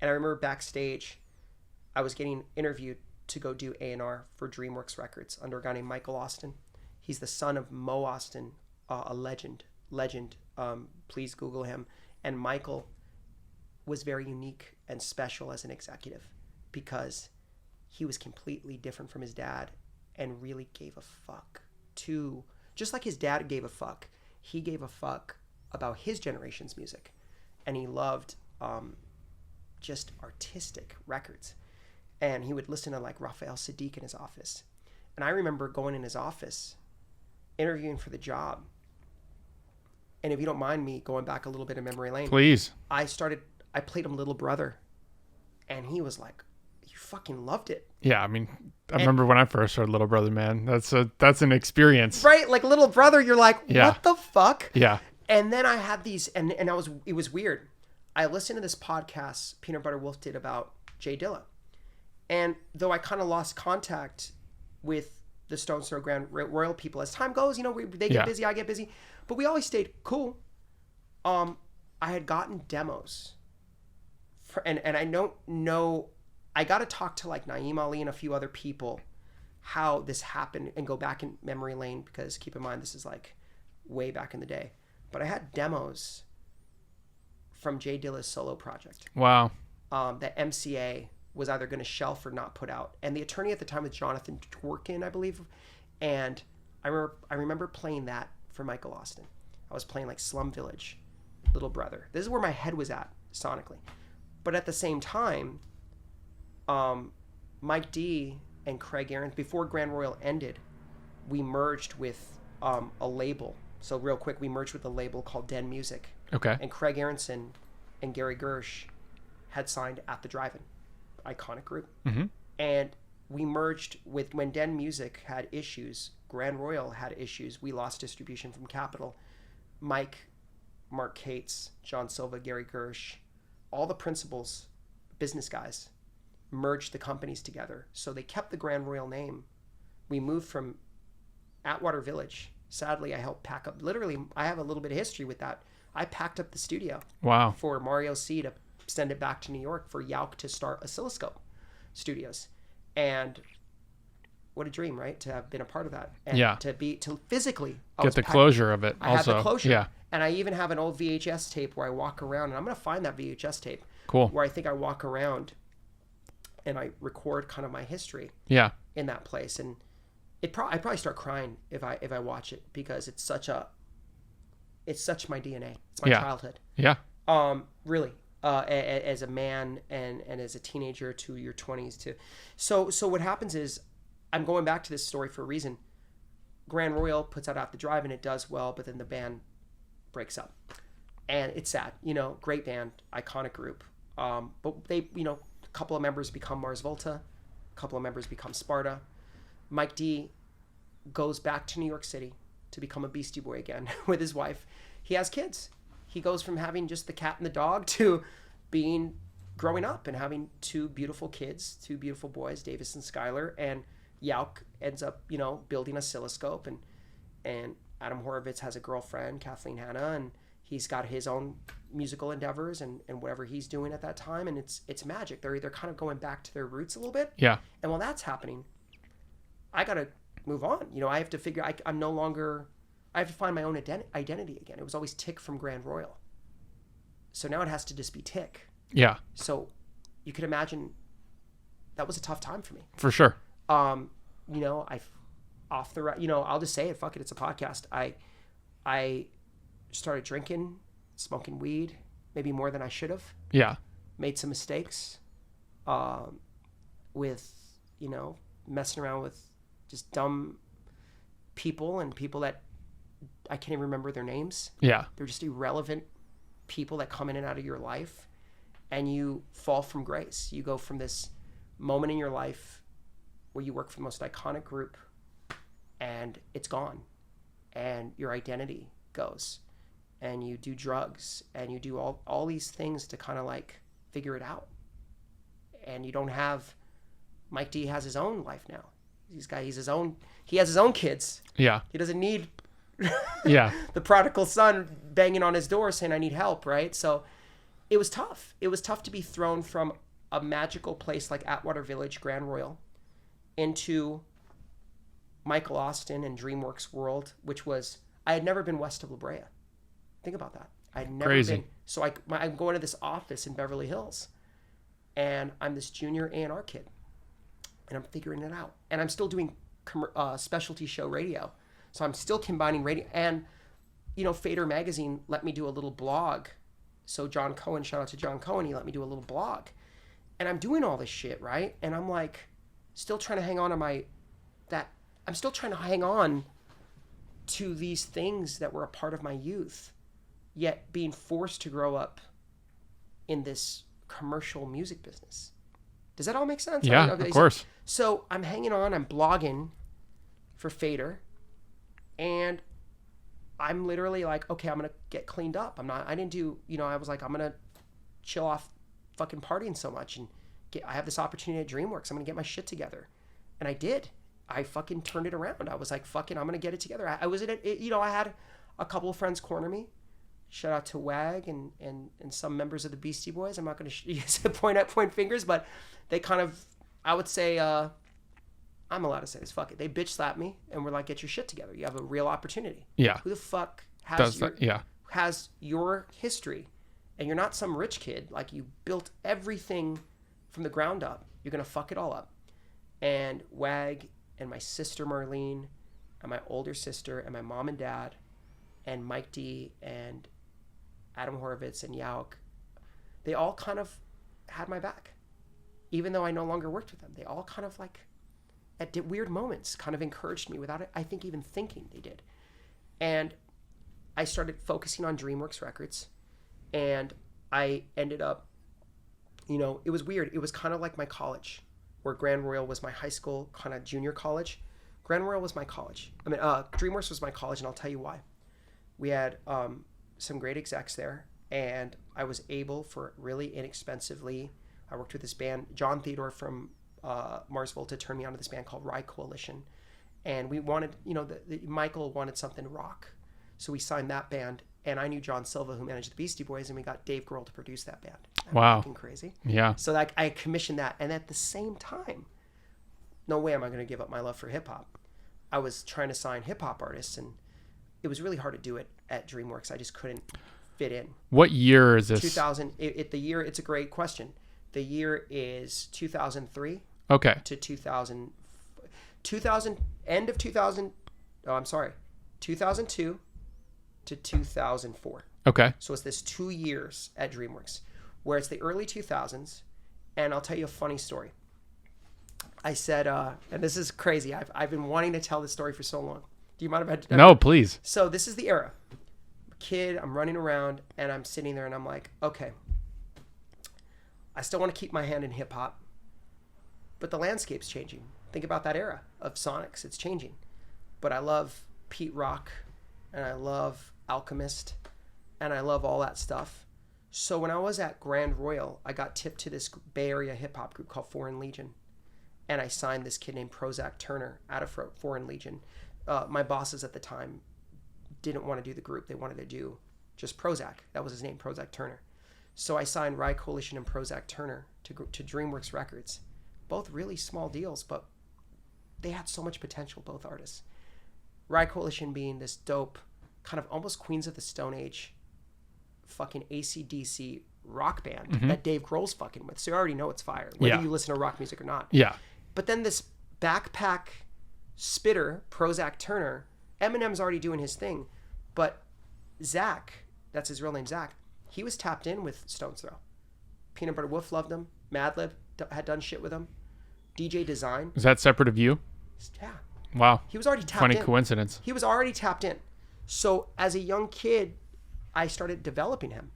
and I remember backstage, I was getting interviewed to go do A&R for DreamWorks Records under a guy named Michael Austin. He's the son of Mo Austin, a legend. Please Google him. And Michael was very unique and special as an executive because he was completely different from his dad and really gave a fuck to, just like his dad gave a fuck, he gave a fuck about his generation's music. And he loved just artistic records. And he would listen to like Raphael Sadiq in his office. And I remember going in his office, interviewing for the job. And if you don't mind me going back a little bit in memory lane. Please. I played him Little Brother. And he was like, you fucking loved it. Yeah, I mean, I remember when I first heard Little Brother, man. That's an experience. Right? Like Little Brother, you're like, what the fuck? Yeah. And then I had these, and it was weird. I listened to this podcast Peanut Butter Wolf did about Jay Dilla. And though I kind of lost contact with the Stones Throw Grand Royal people, as time goes, you know, they get busy, I get busy, but we always stayed cool. I had gotten demos, and I don't know, I got to talk to like Naeem Ali and a few other people how this happened and go back in memory lane, because keep in mind, this is like way back in the day. But I had demos from Jay Dilla's solo project. Wow. That MCA was either going to shelf or not put out. And the attorney at the time was Jonathan Twerkin, I believe. And I remember playing that for Michael Austin. I was playing like Slum Village, Little Brother. This is where my head was at sonically. But at the same time, Mike D and Craig Aaron, before Grand Royal ended, we merged with a label. So real quick, we merged with a label called Den Music. Okay. And Craig Aronson and Gary Gersh had signed At the Drive-In. Iconic group. Mm-hmm. And we merged with, when Den Music had issues, Grand Royal had issues, we lost distribution from Capitol. Mark Cates, John Silva, Gary Gersh, all the principals, business guys, merged the companies together. So they kept the Grand Royal name. We moved from Atwater Village Sadly, I helped pack up. Literally, I have a little bit of history with that. I packed up the studio Wow. for Mario C to send it back to New York for Yauk to start Oscilloscope Studios. And what a dream, right? To have been a part of that. And Yeah. to physically Get the closure of it. I also. have the closure. Yeah. And I even have an old VHS tape where I walk around, and I'm going to find that VHS tape. Cool. Where I think I walk around and I record kind of my history Yeah. in that place. And I probably start crying if I watch it, because it's such my DNA. It's my childhood. Yeah. Really, as a man and as a teenager to your 20s too. So what happens is, I'm going back to this story for a reason. Grand Royal puts out Out the Drive and it does well, but then the band breaks up. And it's sad, great band, iconic group. But they, a couple of members become Mars Volta, a couple of members become Sparta. Mike D goes back to New York City to become a Beastie Boy again with his wife. He has kids. He goes from having just the cat and the dog to growing up and having two beautiful kids, two beautiful boys, Davis and Skylar. And Yauk ends up, building Oscilloscope, and Adam Horovitz has a girlfriend, Kathleen Hanna, and he's got his own musical endeavors and whatever he's doing at that time. And it's magic. They're kind of going back to their roots a little bit. Yeah. And while that's happening, I got to move on. I have to figure, I'm no longer, I have to find my own identity again. It was always Tick from Grand Royal. So now it has to just be Tick. Yeah. So you could imagine that was a tough time for me. For sure. I'll just say it. Fuck it. It's a podcast. I started drinking, smoking weed, maybe more than I should have. Yeah. Made some mistakes, with, messing around with just dumb people and people that I can't even remember their names. Yeah. They're just irrelevant people that come in and out of your life, and you fall from grace. You go from this moment in your life where you work for the most iconic group and it's gone, and your identity goes, and you do drugs and you do all these things to kind of like figure it out. And you don't have, Mike D has his own life now. He has his own kids. Yeah. He doesn't need Yeah. the prodigal son banging on his door saying, I need help, right? So it was tough. It was tough to be thrown from a magical place like Atwater Village, Grand Royal, into Michael Austin and DreamWorks World, which was, I had never been west of La Brea. Think about that. I had never Crazy. been. So I'm going to this office in Beverly Hills, and I'm this junior A&R kid, and I'm figuring it out. And I'm still doing specialty show radio. So I'm still combining radio. And, Fader Magazine let me do a little blog. So John Cohen, shout out to John Cohen, he let me do a little blog. And I'm doing all this shit, right? And I'm like, still trying to hang on to I'm still trying to hang on to these things that were a part of my youth, yet being forced to grow up in this commercial music business. Does that all make sense? Yeah, of course. So I'm hanging on, I'm blogging for Fader, and I'm literally like, okay, I'm going to get cleaned up. I didn't do, I was like, I'm going to chill off fucking partying so much, and I have this opportunity at DreamWorks. I'm going to get my shit together. And I did. I fucking turned it around. I was like, fucking, I'm going to get it together. I had a couple of friends corner me. Shout out to Wag and some members of the Beastie Boys. I'm not going to point fingers, but they kind of, I would say, I'm allowed to say this, fuck it. They bitch slapped me and were like, get your shit together. You have a real opportunity. Yeah. Who the fuck has has your history? And you're not some rich kid. Like, you built everything from the ground up. You're going to fuck it all up. And Wag and my sister Marlene and my older sister and my mom and dad and Mike D and Adam Horovitz and Yauk, they all kind of had my back. Even though I no longer worked with them, they all kind of like, at weird moments, kind of encouraged me without, I think, even thinking they did. And I started focusing on DreamWorks Records, and I ended up, it was weird. It was kind of like my college, where Grand Royal was my high school, kind of junior college. Grand Royal was my college. DreamWorks was my college, and I'll tell you why. We had some great execs there, and I was able, for really inexpensively, I worked with this band, John Theodore from Mars Volta turned me on to this band called Rye Coalition, and we wanted, Michael wanted something rock, so we signed that band. And I knew John Silva, who managed the Beastie Boys, and we got Dave Grohl to produce that band. Wow. Fucking crazy. Yeah. So like I commissioned that, and at the same time, no way am I going to give up my love for hip hop. I was trying to sign hip hop artists, and it was really hard to do it at DreamWorks. I just couldn't fit in. What year is this? 2000. The year. It's a great question. The year is 2003. Okay. To 2000. End of 2000. Oh, I'm sorry. 2002 to 2004. Okay. So it's this 2 years at DreamWorks, where it's the early 2000s, and I'll tell you a funny story. I said, and this is crazy. I've been wanting to tell this story for so long. Do you mind if I? No, please. So this is the era. Kid, I'm running around, and I'm sitting there, and I'm like, okay, I still want to keep my hand in hip hop, but the landscape's changing. Think about that era of Sonics. It's changing. But I love Pete Rock, and I love Alchemist, and I love all that stuff. So when I was at Grand Royal, I got tipped to this Bay Area hip hop group called Foreign Legion, and I signed this kid named Prozac Turner out of Foreign Legion. My bosses at the time didn't want to do the group. They wanted to do just Prozac. That was his name, Prozac Turner. So I signed Rye Coalition and Prozac Turner to DreamWorks Records. Both really small deals, but they had so much potential, both artists. Rye Coalition being this dope, kind of almost Queens of the Stone Age, fucking AC/DC rock band that Dave Grohl's fucking with. So you already know it's fire, whether you listen to rock music or not. Yeah. But then this backpack spitter, Prozac Turner, Eminem's already doing his thing. But Zach, that's his real name, Zach, he was tapped in with Stone's Throw. Peanut Butter Wolf loved him. Madlib had done shit with him. DJ Design. Is that separate of you? Yeah. Wow. He was already tapped in. Funny coincidence. He was already tapped in. So as a young kid, I started developing him.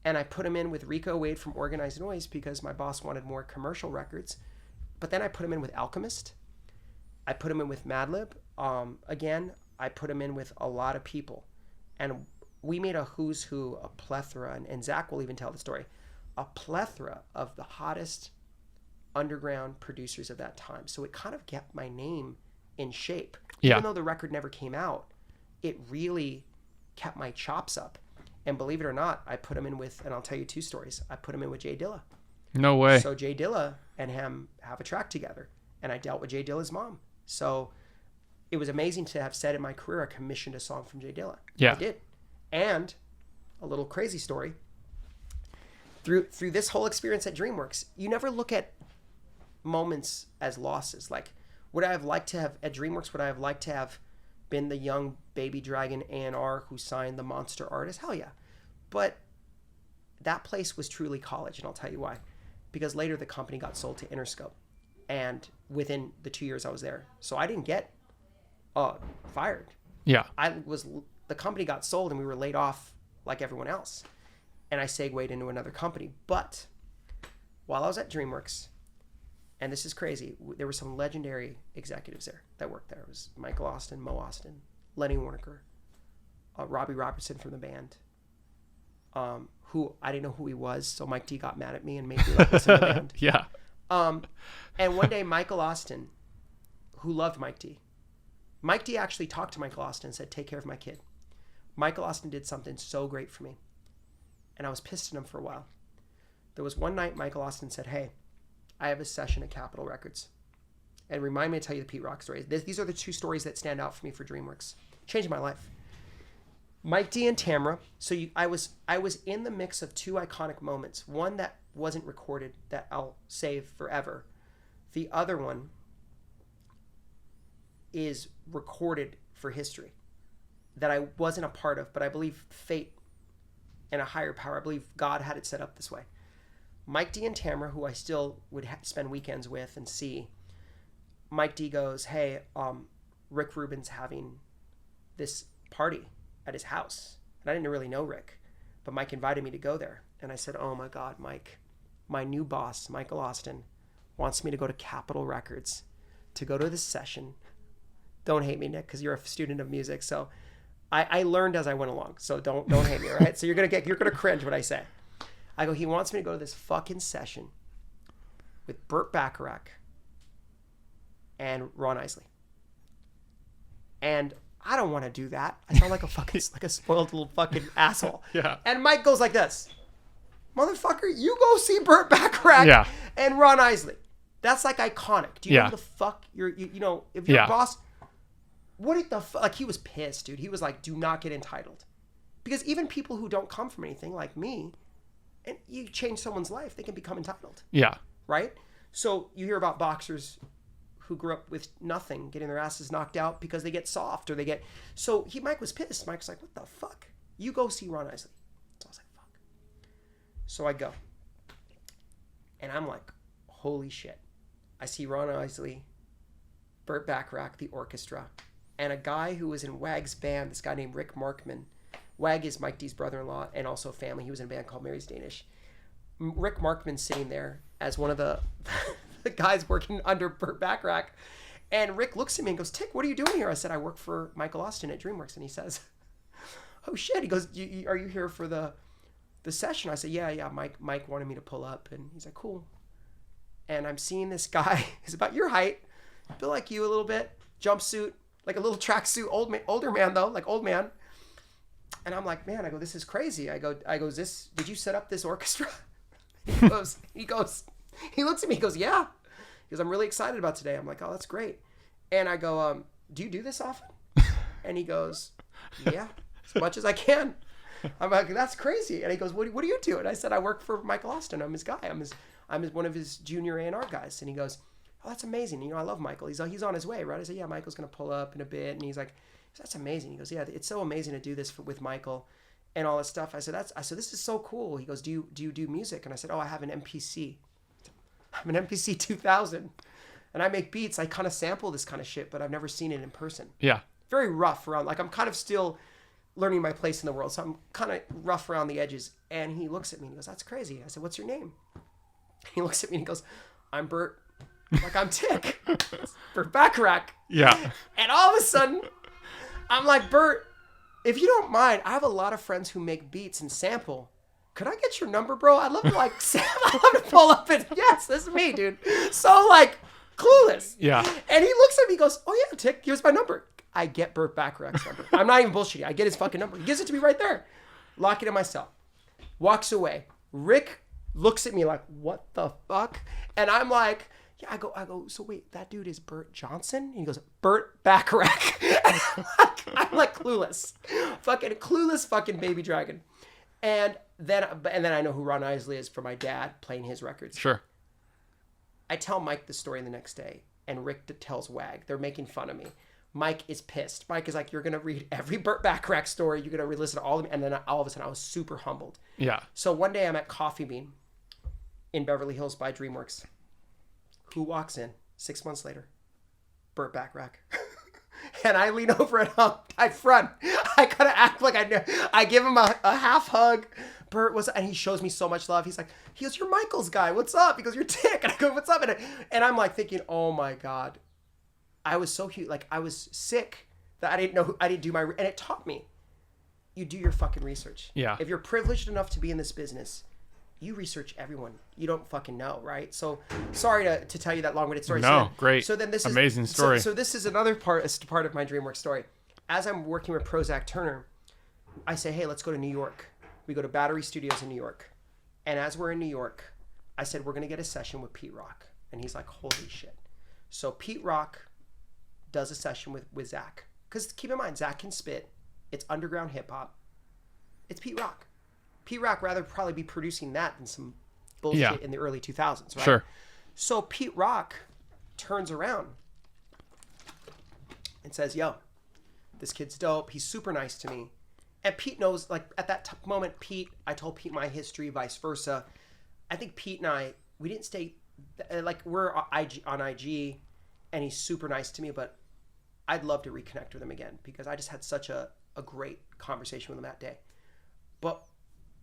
And I put him in with Rico Wade from Organized Noise because my boss wanted more commercial records. But then I put him in with Alchemist. I put him in with Madlib. Again, I put him in with a lot of people. And we made a who's who, a plethora, and Zach will even tell the story, a plethora of the hottest underground producers of that time. So it kind of kept my name in shape. Yeah. Even though the record never came out, it really kept my chops up. And believe it or not, I put him in with, and I'll tell you two stories. I put him in with Jay Dilla. No way. So Jay Dilla and him have a track together. And I dealt with Jay Dilla's mom. So it was amazing to have said in my career, I commissioned a song from Jay Dilla. Yeah. I did. And a little crazy story. Through this whole experience at DreamWorks, you never look at moments as losses. Like, would I have liked to have, at DreamWorks, would I have liked to have been the young baby dragon A&R who signed the monster artist? Hell yeah. But that place was truly college, and I'll tell you why. Because later the company got sold to Interscope, and within the 2 years I was there. So I didn't get fired. Yeah. The company got sold and we were laid off like everyone else. And I segued into another company. But while I was at DreamWorks, and this is crazy, there were some legendary executives there that worked there. It was Michael Austin, Mo Austin, Lenny Waronker, Robbie Robertson from the band, who I didn't know who he was, so Mike D got mad at me and made me listen to the band. Yeah. And one day Michael Austin, who loved Mike D actually talked to Michael Austin and said, take care of my kid. Michael Austin did something so great for me. And I was pissed at him for a while. There was one night Michael Austin said, hey, I have a session at Capitol Records. And remind me to tell you the Pete Rock stories. These are the two stories that stand out for me for DreamWorks. Changed my life. Mike D and Tamra. So I was in the mix of two iconic moments. One that wasn't recorded that I'll save forever. The other one is recorded for history that I wasn't a part of, but I believe fate and a higher power, I believe God had it set up this way. Mike D and Tamra, who I still would spend weekends with and see, Mike D goes, hey, Rick Rubin's having this party at his house. And I didn't really know Rick, but Mike invited me to go there. And I said, oh my God, Mike, my new boss, Michael Austin, wants me to go to Capitol Records to go to this session. Don't hate me, Nick, because you're a student of music. So I learned as I went along. So don't hate me, all right? So you're gonna cringe when I say. I go, he wants me to go to this fucking session with Burt Bacharach and Ron Isley. And I don't want to do that. I sound like like a spoiled little fucking asshole. Yeah. And Mike goes like this. Motherfucker, you go see Burt Bacharach and Ron Isley. That's like iconic. Do you know who the fuck you know, if your boss, what the fuck? Like, he was pissed, dude. He was like, do not get entitled. Because even people who don't come from anything like me, and you change someone's life, they can become entitled. Yeah. Right? So you hear about boxers who grew up with nothing, getting their asses knocked out because they get soft or they get... So Mike was pissed. Mike's like, what the fuck? You go see Ron Isley. So I was like, fuck. So I go. And I'm like, holy shit. I see Ron Isley, Burt Bacharach, the orchestra, and a guy who was in Wag's band, this guy named Rick Markman. Wag is Mike D's brother-in-law and also family. He was in a band called Mary's Danish. Rick Markman's sitting there as one of the guys working under Burt Bacharach. And Rick looks at me and goes, Tick, what are you doing here? I said, I work for Michael Austin at DreamWorks. And he says, oh shit. He goes, are you here for the session? I said, yeah. Mike wanted me to pull up. And he's like, cool. And I'm seeing this guy. He's about your height, built like you a little bit, jumpsuit, like a little tracksuit, older man though, like old man. And I'm like, man, I go, this is crazy. I go, did you set up this orchestra? He looks at me, he goes, yeah. He goes, I'm really excited about today. I'm like, oh, that's great. And I go, do you do this often? And he goes, yeah, as much as I can. I'm like, that's crazy. And he goes, what do you do? And I said, I work for Michael Austin. I'm his guy. I'm one of his junior A&R guys. And he goes, oh, that's amazing. You know, I love Michael. He's on his way, right? I said, yeah, Michael's going to pull up in a bit. And he's like, that's amazing. He goes, yeah, it's so amazing to do this with Michael and all this stuff. I said, this is so cool. He goes, do you do music? And I said, oh, I have an MPC. I'm an MPC 2000 and I make beats. I kind of sample this kind of shit, but I've never seen it in person. Yeah. Very rough around, like I'm kind of still learning my place in the world. So I'm kind of rough around the edges. And he looks at me and he goes, that's crazy. I said, what's your name? He looks at me and he goes, I'm Burt. Like, I'm Tick. Burt Bacharach. Yeah. And all of a sudden, I'm like, Burt, if you don't mind, I have a lot of friends who make beats and sample. Could I get your number, bro? I'd love to I'd love to pull up and yes, this is me, dude. So like clueless. Yeah. And he looks at me, he goes, oh yeah, Tick, here's my number. I get Burt Bacharach's number. I'm not even bullshitting. I get his fucking number. He gives it to me right there. Lock it in myself. Walks away. Rick looks at me like, what the fuck? And I'm like, yeah, I go, so wait, that dude is Burt Johnson? And he goes, Burt Bacharach. I'm like clueless. Fucking clueless fucking baby dragon. And then I know who Ron Isley is from my dad playing his records. Sure. I tell Mike the story the next day, and Rick tells Wag. They're making fun of me. Mike is pissed. Mike is like, you're going to read every Burt Bacharach story. You're going to re-listen to all of them. And then all of a sudden, I was super humbled. Yeah. So one day I'm at Coffee Bean in Beverly Hills by DreamWorks. Who walks in 6 months later? Burt Bacharach. And I lean over and I front. I kind of act like I know. I give him a half hug. Burt was, and he shows me so much love. He goes, you're Michael's guy. What's up? He goes, you're Tick. And I go, what's up? And I'm like thinking, oh my God. I was so huge. Like, I was sick that I didn't do my, and it taught me, you do your fucking research. Yeah. If you're privileged enough to be in this business, you research everyone. You don't fucking know, right? So sorry to tell you that long-winded story. No, great. So then this is amazing story. So this is another part of my DreamWorks story. As I'm working with Prozac Turner, I say, hey, let's go to New York. We go to Battery Studios in New York. And as we're in New York, I said, we're going to get a session with Pete Rock. And he's like, holy shit. So Pete Rock does a session with Zach. Because keep in mind, Zach can spit. It's underground hip-hop. It's Pete Rock. Pete Rock rather probably be producing that than some bullshit in the early 2000s, right? Sure. So Pete Rock turns around and says, yo, this kid's dope. He's super nice to me. And Pete knows, like, at that moment, I told Pete my history, vice versa. I think Pete and I, we didn't stay, like, we're on IG, and he's super nice to me, but I'd love to reconnect with him again because I just had such a great conversation with him that day. But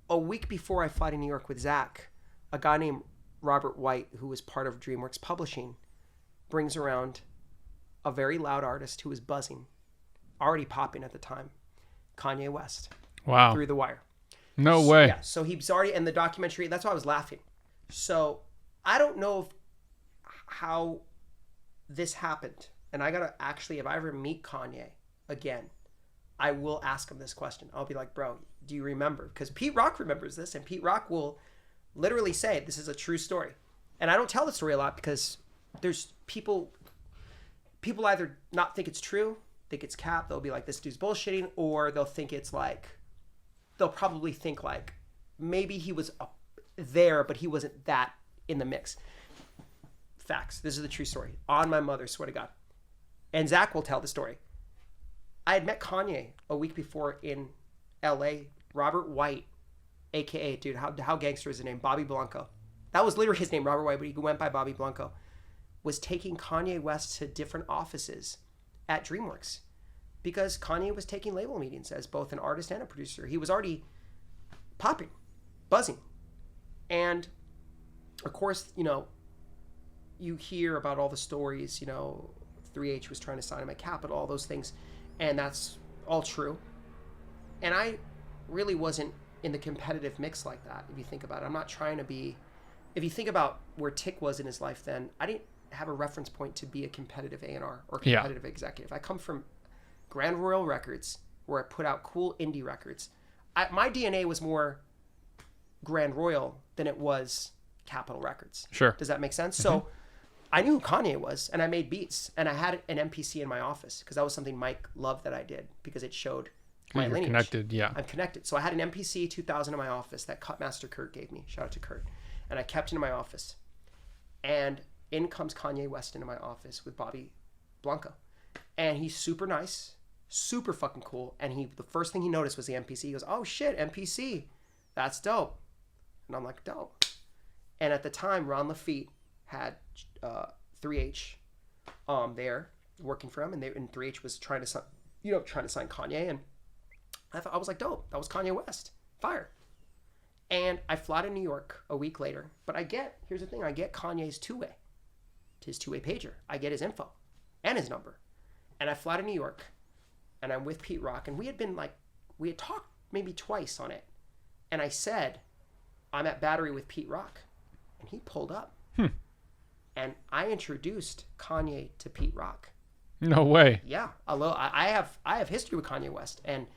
a week before I fly to New York with Zach, a guy named Robert White, who was part of DreamWorks Publishing, brings around a very loud artist who was buzzing, already popping at the time, Kanye West. Wow. Through the Wire. No way. Yeah, so he's already in the documentary. That's why I was laughing. So I don't know how this happened. And I got to actually, if I ever meet Kanye, again, I will ask him this question. I'll be like, bro, do you remember? Because Pete Rock remembers this, and Pete Rock will literally say, this is a true story. And I don't tell the story a lot because there's people either not think it's true, think it's cap, they'll be like, this dude's bullshitting, or they'll think it's like, they'll probably think like, maybe he was there, but he wasn't that in the mix. Facts. This is the true story. On my mother, swear to God. And Zach will tell the story. I had met Kanye a week before in LA. Robert White, aka, dude, how gangster is his name? Bobby Blanco. That was literally his name, Robert White, but he went by Bobby Blanco. Was taking Kanye West to different offices at DreamWorks because Kanye was taking label meetings as both an artist and a producer. He was already popping, buzzing. And of course, you hear about all the stories, 3H was trying to sign him at Capitol, all those things. And that's all true. And I really wasn't in the competitive mix like that, if you think about it. I'm not trying to be... If you think about where Tick was in his life then, I didn't have a reference point to be a competitive A&R or competitive executive. I come from Grand Royal Records, where I put out cool indie records. My DNA was more Grand Royal than it was Capitol Records. Sure. Does that make sense? Mm-hmm. So I knew who Kanye was, and I made beats, and I had an MPC in my office because that was something Mike loved that I did because it showed my lineage. Connected, yeah. I'm connected. So I had an MPC 2000 in my office that Cutmaster Kurt gave me. Shout out to Kurt. And I kept it in my office. And in comes Kanye West into my office with Bobby Blanco. And he's super nice, super fucking cool. And the first thing he noticed was the MPC. He goes, oh shit, MPC. That's dope. And I'm like, dope. And at the time, Ron Lafitte had 3H there working for him, and 3H was trying to sign Kanye, and I was like, dope, that was Kanye West, fire. And I fly to New York a week later, but here's the thing, I get Kanye's his two-way pager, I get his info and his number, and I fly to New York, and I'm with Pete Rock, and we had talked maybe twice on it, and I said, I'm at Battery with Pete Rock, and he pulled up. And I introduced Kanye to Pete Rock. No way. Yeah. I have history with Kanye West. And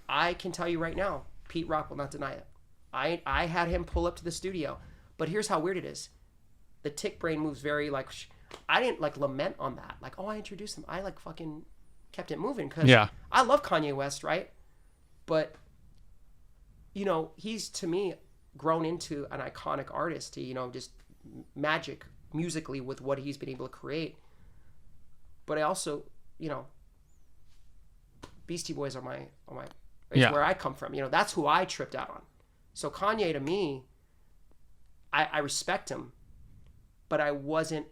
I can tell you right now, Pete Rock will not deny it. I had him pull up to the studio. But here's how weird it is. The tick brain moves very I didn't lament on that. I introduced him. I fucking kept it moving. Because I love Kanye West, right? But, he's to me grown into an iconic artist. Just magic musically with what he's been able to create. But I also, Beastie Boys are where I come from. That's who I tripped out on. So Kanye, to me, I respect him, but I wasn't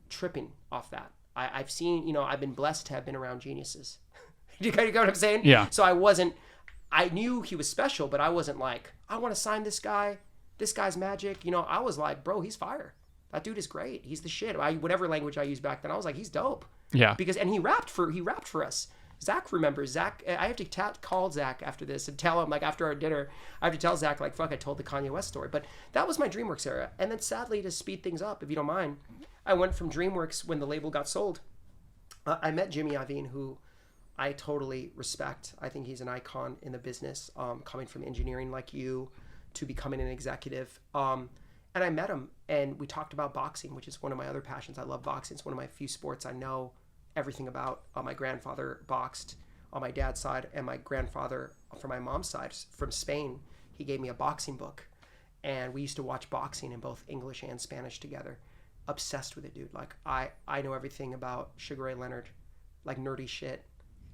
tripping off that. I've seen, I've been blessed to have been around geniuses. You get what I'm saying? Yeah. So I knew he was special, but I wasn't I want to sign this guy. This guy's magic. I was like, bro, he's fire. That dude is great. He's the shit. Whatever language I used back then, I was like, he's dope. Yeah. And he rapped for us. Zach remembers. Zach, I have to call Zach after this and tell him, after our dinner, I have to tell Zach, fuck, I told the Kanye West story. But that was my DreamWorks era. And then sadly, to speed things up, if you don't mind, I went from DreamWorks when the label got sold. I met Jimmy Iovine, who I totally respect. I think he's an icon in the business, coming from engineering like you to becoming an executive. And I met him, and we talked about boxing, which is one of my other passions. I love boxing. It's one of my few sports I know everything about. My grandfather boxed on my dad's side, and my grandfather from my mom's side from Spain, he gave me a boxing book. And we used to watch boxing in both English and Spanish together. Obsessed with it, dude. I know everything about Sugar Ray Leonard, nerdy shit,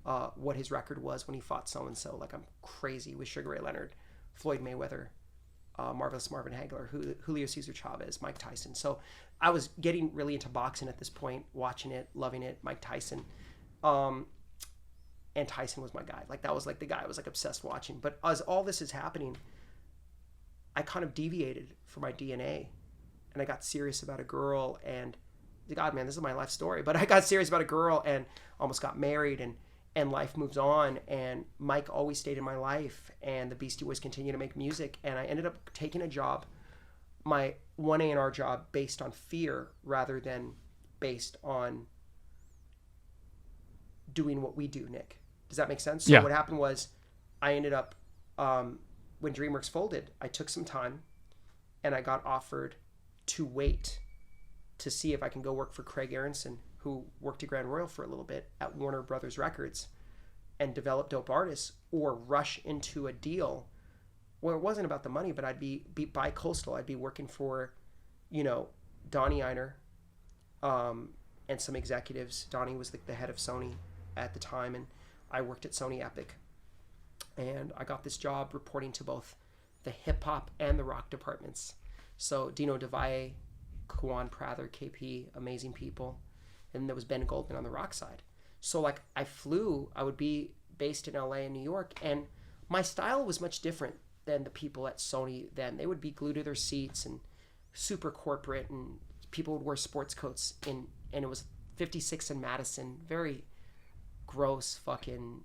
what his record was when he fought so-and-so. I'm crazy with Sugar Ray Leonard, Floyd Mayweather, Marvelous Marvin Hagler, Julio Cesar Chavez, Mike Tyson. So I was getting really into boxing at this point, watching it, loving it, Mike Tyson. And Tyson was my guy. That was the guy I was obsessed watching. But as all this is happening, I kind of deviated from my DNA, and I got serious about a girl, and God, man, this is my life story. But I got serious about a girl and almost got married, and life moves on, and Mike always stayed in my life, and the Beastie Boys continue to make music, and I ended up taking a job, my one A&R job, based on fear rather than based on doing what we do, Nick. Does that make sense? So Yeah. what happened was I ended up, when DreamWorks folded, I took some time and I got offered to wait to see if I can go work for Craig Aronson, who worked at Grand Royal for a little bit at Warner Brothers Records and develop dope artists, or rush into a deal where it wasn't about the money, but I'd be bi-coastal. I'd be working for, Donnie Einer, and some executives. Donnie was the head of Sony at the time, and I worked at Sony Epic. And I got this job reporting to both the hip hop and the rock departments. So Dino DeValle, Kwan Prather, KP, amazing people. And there was Ben Goldman on the rock side. So like I would be based in LA and New York, and my style was much different than the people at Sony then. They would be glued to their seats and super corporate, and people would wear sports coats and it was 56 in Madison. Very gross, fucking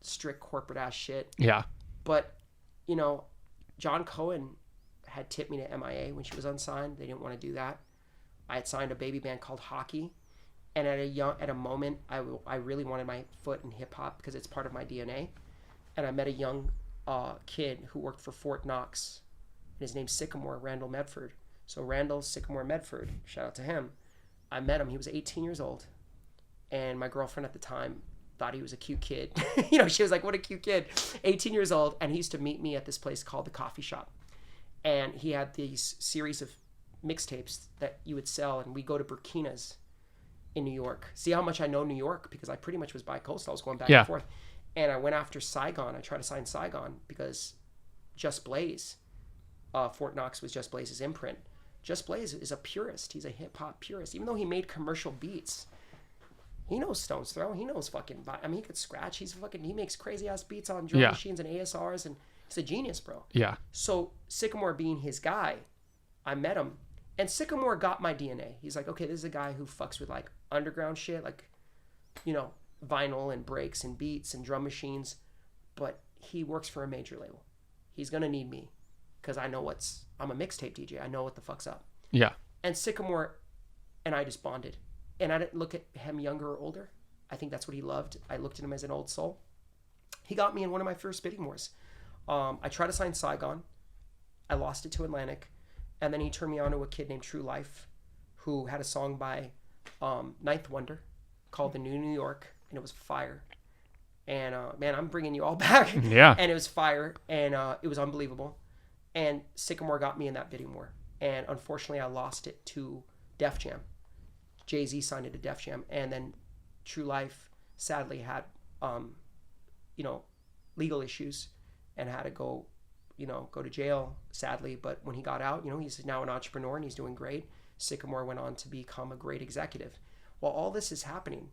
strict corporate ass shit. Yeah. But, John Cohen had tipped me to MIA when she was unsigned. They didn't want to do that. I had signed a baby band called Hockey. And at a moment, I really wanted my foot in hip hop because it's part of my DNA. And I met a young kid who worked for Fort Knox. And his name's Sycamore, Randall Medford. So Randall Sycamore Medford, shout out to him. I met him. He was 18 years old. And my girlfriend at the time thought he was a cute kid. She was like, what a cute kid. 18 years old. And he used to meet me at this place called The Coffee Shop. And he had these series of mixtapes that you would sell. And we go to Burkina's in New York. See how much I know New York? Because I pretty much was bi-coastal. I was going back and forth. And I went after Saigon. I tried to sign Saigon because Just Blaze, Fort Knox was Just Blaze's imprint. Just Blaze is a purist. He's a hip-hop purist. Even though he made commercial beats, he knows Stone's Throw. He knows fucking... he could scratch. He makes crazy-ass beats on drum machines and ASRs, and he's a genius, bro. Yeah. So Sycamore being his guy, I met him. And Sycamore got my DNA. He's like, okay, this is a guy who fucks with, like, underground shit, like, vinyl and breaks and beats and drum machines, but he works for a major label. He's going to need me because I'm a mixtape DJ. I know what the fuck's up. Yeah. And Sycamore and I just bonded. And I didn't look at him younger or older. I think that's what he loved. I looked at him as an old soul. He got me in one of my first bidding wars. I tried to sign Saigon. I lost it to Atlantic. And then he turned me on to a kid named True Life, who had a song by Ninth Wonder called The New New York, and it was fire. And man, I'm bringing you all back. Yeah. And it was fire, and it was unbelievable. And Sycamore got me in that bidding war. And unfortunately, I lost it to Def Jam. Jay-Z signed it to Def Jam. And then True Life sadly had, legal issues and had to go to jail, sadly. But when he got out, he's now an entrepreneur and he's doing great. Sycamore went on to become a great executive. While all this is happening,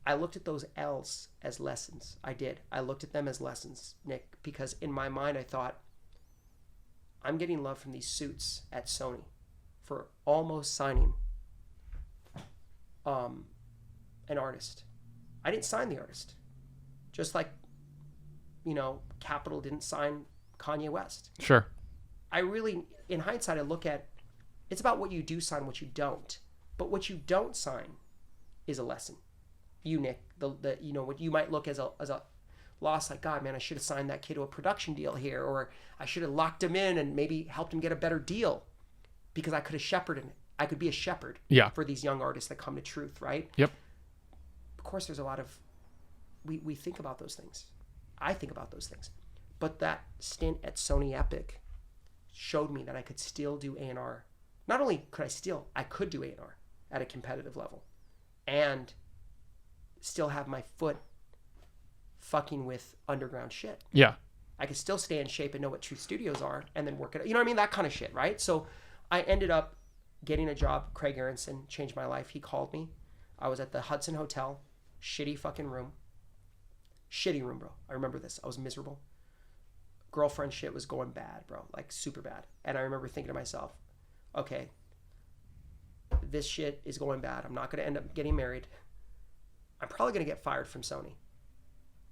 I looked at those L's as lessons. I did. I looked at them as lessons, Nick, because in my mind I thought, I'm getting love from these suits at Sony for almost signing an artist. I didn't sign the artist. Just like, Capitol didn't sign Kanye West. Sure. I really, in hindsight, I look at, it's about what you do sign, what you don't. But what you don't sign is a lesson. You, Nick, what you might look as a loss, like, God, man, I should have signed that kid to a production deal here, or I should have locked him in and maybe helped him get a better deal because I could have shepherded it. I could be a shepherd for these young artists that come to truth, right? Yep. Of course, there's a lot of, we think about those things. I think about those things. But that stint at Sony Epic showed me that I could still do A&R. Not only could I could do A&R at a competitive level and still have my foot fucking with underground shit. Yeah. I could still stay in shape and know what Truth Studios are and then work it out. You know what I mean? That kind of shit, right? So I ended up getting a job. Craig Aronson changed my life. He called me. I was at the Hudson Hotel. Shitty fucking room. Shitty room, bro. I remember this. I was miserable. Girlfriend shit was going bad, bro. Like super bad. And I remember thinking to myself, okay, this shit is going bad. I'm not going to end up getting married. I'm probably going to get fired from Sony.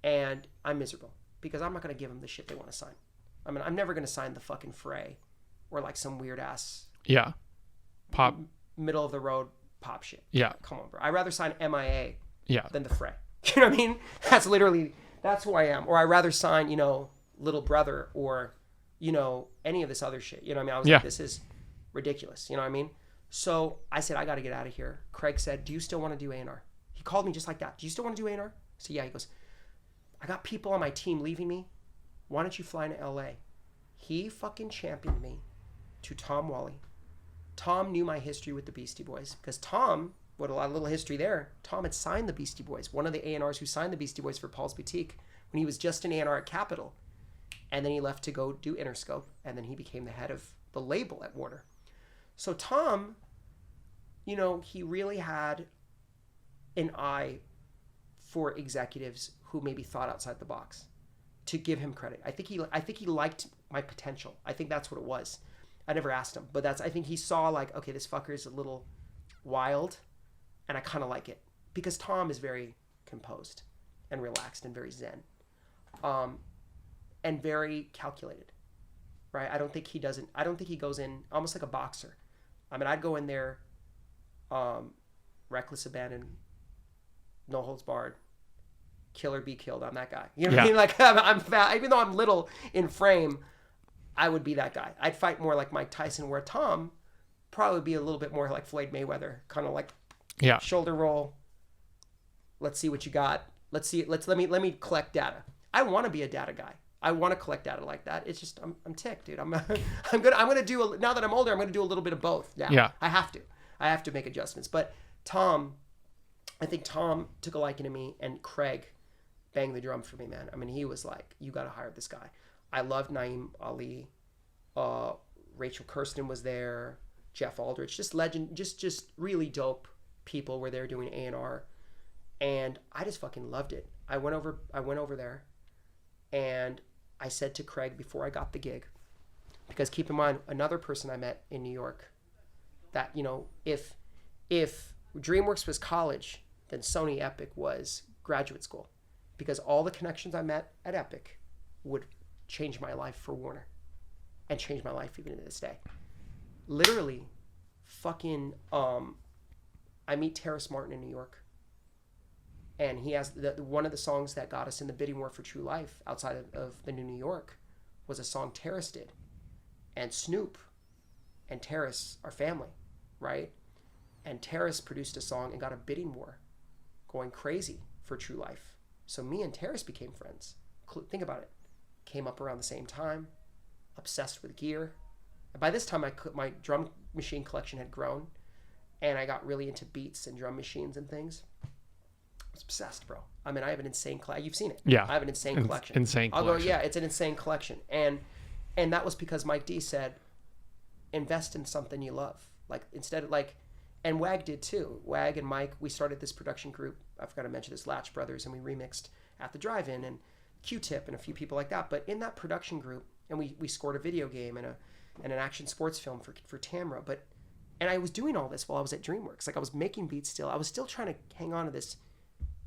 And I'm miserable because I'm not going to give them the shit they want to sign. I mean, I'm never going to sign the fucking Fray or like some weird ass pop middle of the road pop shit. Yeah. Come on, bro. I'd rather sign MIA than the Fray. You know what I mean? That's who I am. Or I'd rather sign, Little Brother or, any of this other shit. You know what I mean? I was like, this is ridiculous. You know what I mean? So I said, I got to get out of here. Craig said, do you still want to do A&R? He called me just like that. Do you still want to do A&R? I said, yeah. He goes, I got people on my team leaving me. Why don't you fly to LA? He fucking championed me to Tom Wally. Tom knew my history with the Beastie Boys because Tom, what a lot of little history there, Tom had signed the Beastie Boys. One of the A&Rs who signed the Beastie Boys for Paul's Boutique when he was just an A&R at Capitol. And then he left to go do Interscope. And then he became the head of the label at Warner. So Tom, he really had an eye for executives who maybe thought outside the box, to give him credit. I think he liked my potential. I think that's what it was. I never asked him, but I think he saw like, okay, this fucker is a little wild and I kind of like it because Tom is very composed and relaxed and very zen, and very calculated, right? I don't think he goes in almost like a boxer. I mean, I'd go in there, reckless abandon, no holds barred, kill or be killed. I'm that guy. You know what I mean? Like I'm fat, even though I'm little in frame, I would be that guy. I'd fight more like Mike Tyson, where Tom probably be a little bit more like Floyd Mayweather, kind of like shoulder roll. Let's see what you got. Let me collect data. I want to be a data guy. I want to collect data like that. It's just I'm ticked, dude. I'm gonna do now that I'm older. I'm gonna do a little bit of both. Now. Yeah. I have to make adjustments. But Tom, I think Tom took a liking to me, and Craig banged the drum for me, man. I mean, he was like, you got to hire this guy. I loved Naeem Ali. Rachel Kirsten was there. Jeff Aldrich, just legend, just really dope people were there doing A&R, and I just fucking loved it. I went over there, and I said to Craig before I got the gig, because keep in mind, another person I met in New York, that if DreamWorks was college, then Sony Epic was graduate school, because all the connections I met at Epic would change my life for Warner, and change my life even to this day. Literally, fucking, I meet Terrace Martin in New York, and he has one of the songs that got us in the bidding war for True Life outside of the New York was a song Terrace did, and Snoop and Terrace are family, right? And Terrace produced a song and got a bidding war going crazy for True Life. So me and Terrace became friends. Think about it. Came up around the same time, obsessed with gear. And by this time, my drum machine collection had grown, and I got really into beats and drum machines and things. I was obsessed, bro. I mean, I have an insane collection. You've seen it. Yeah. I have an insane collection. Insane collection. I'll go, yeah, it's an insane collection. And that was because Mike D said, invest in something you love. Like, instead of like, and Wag did too. Wag and Mike, we started this production group. I forgot to mention this, Latch Brothers, and we remixed At the Drive-In and Q-Tip and a few people like that. But in that production group, and we scored a video game and an action sports film for Tamra. And I was doing all this while I was at DreamWorks. Like, I was making beats still. I was still trying to hang on to this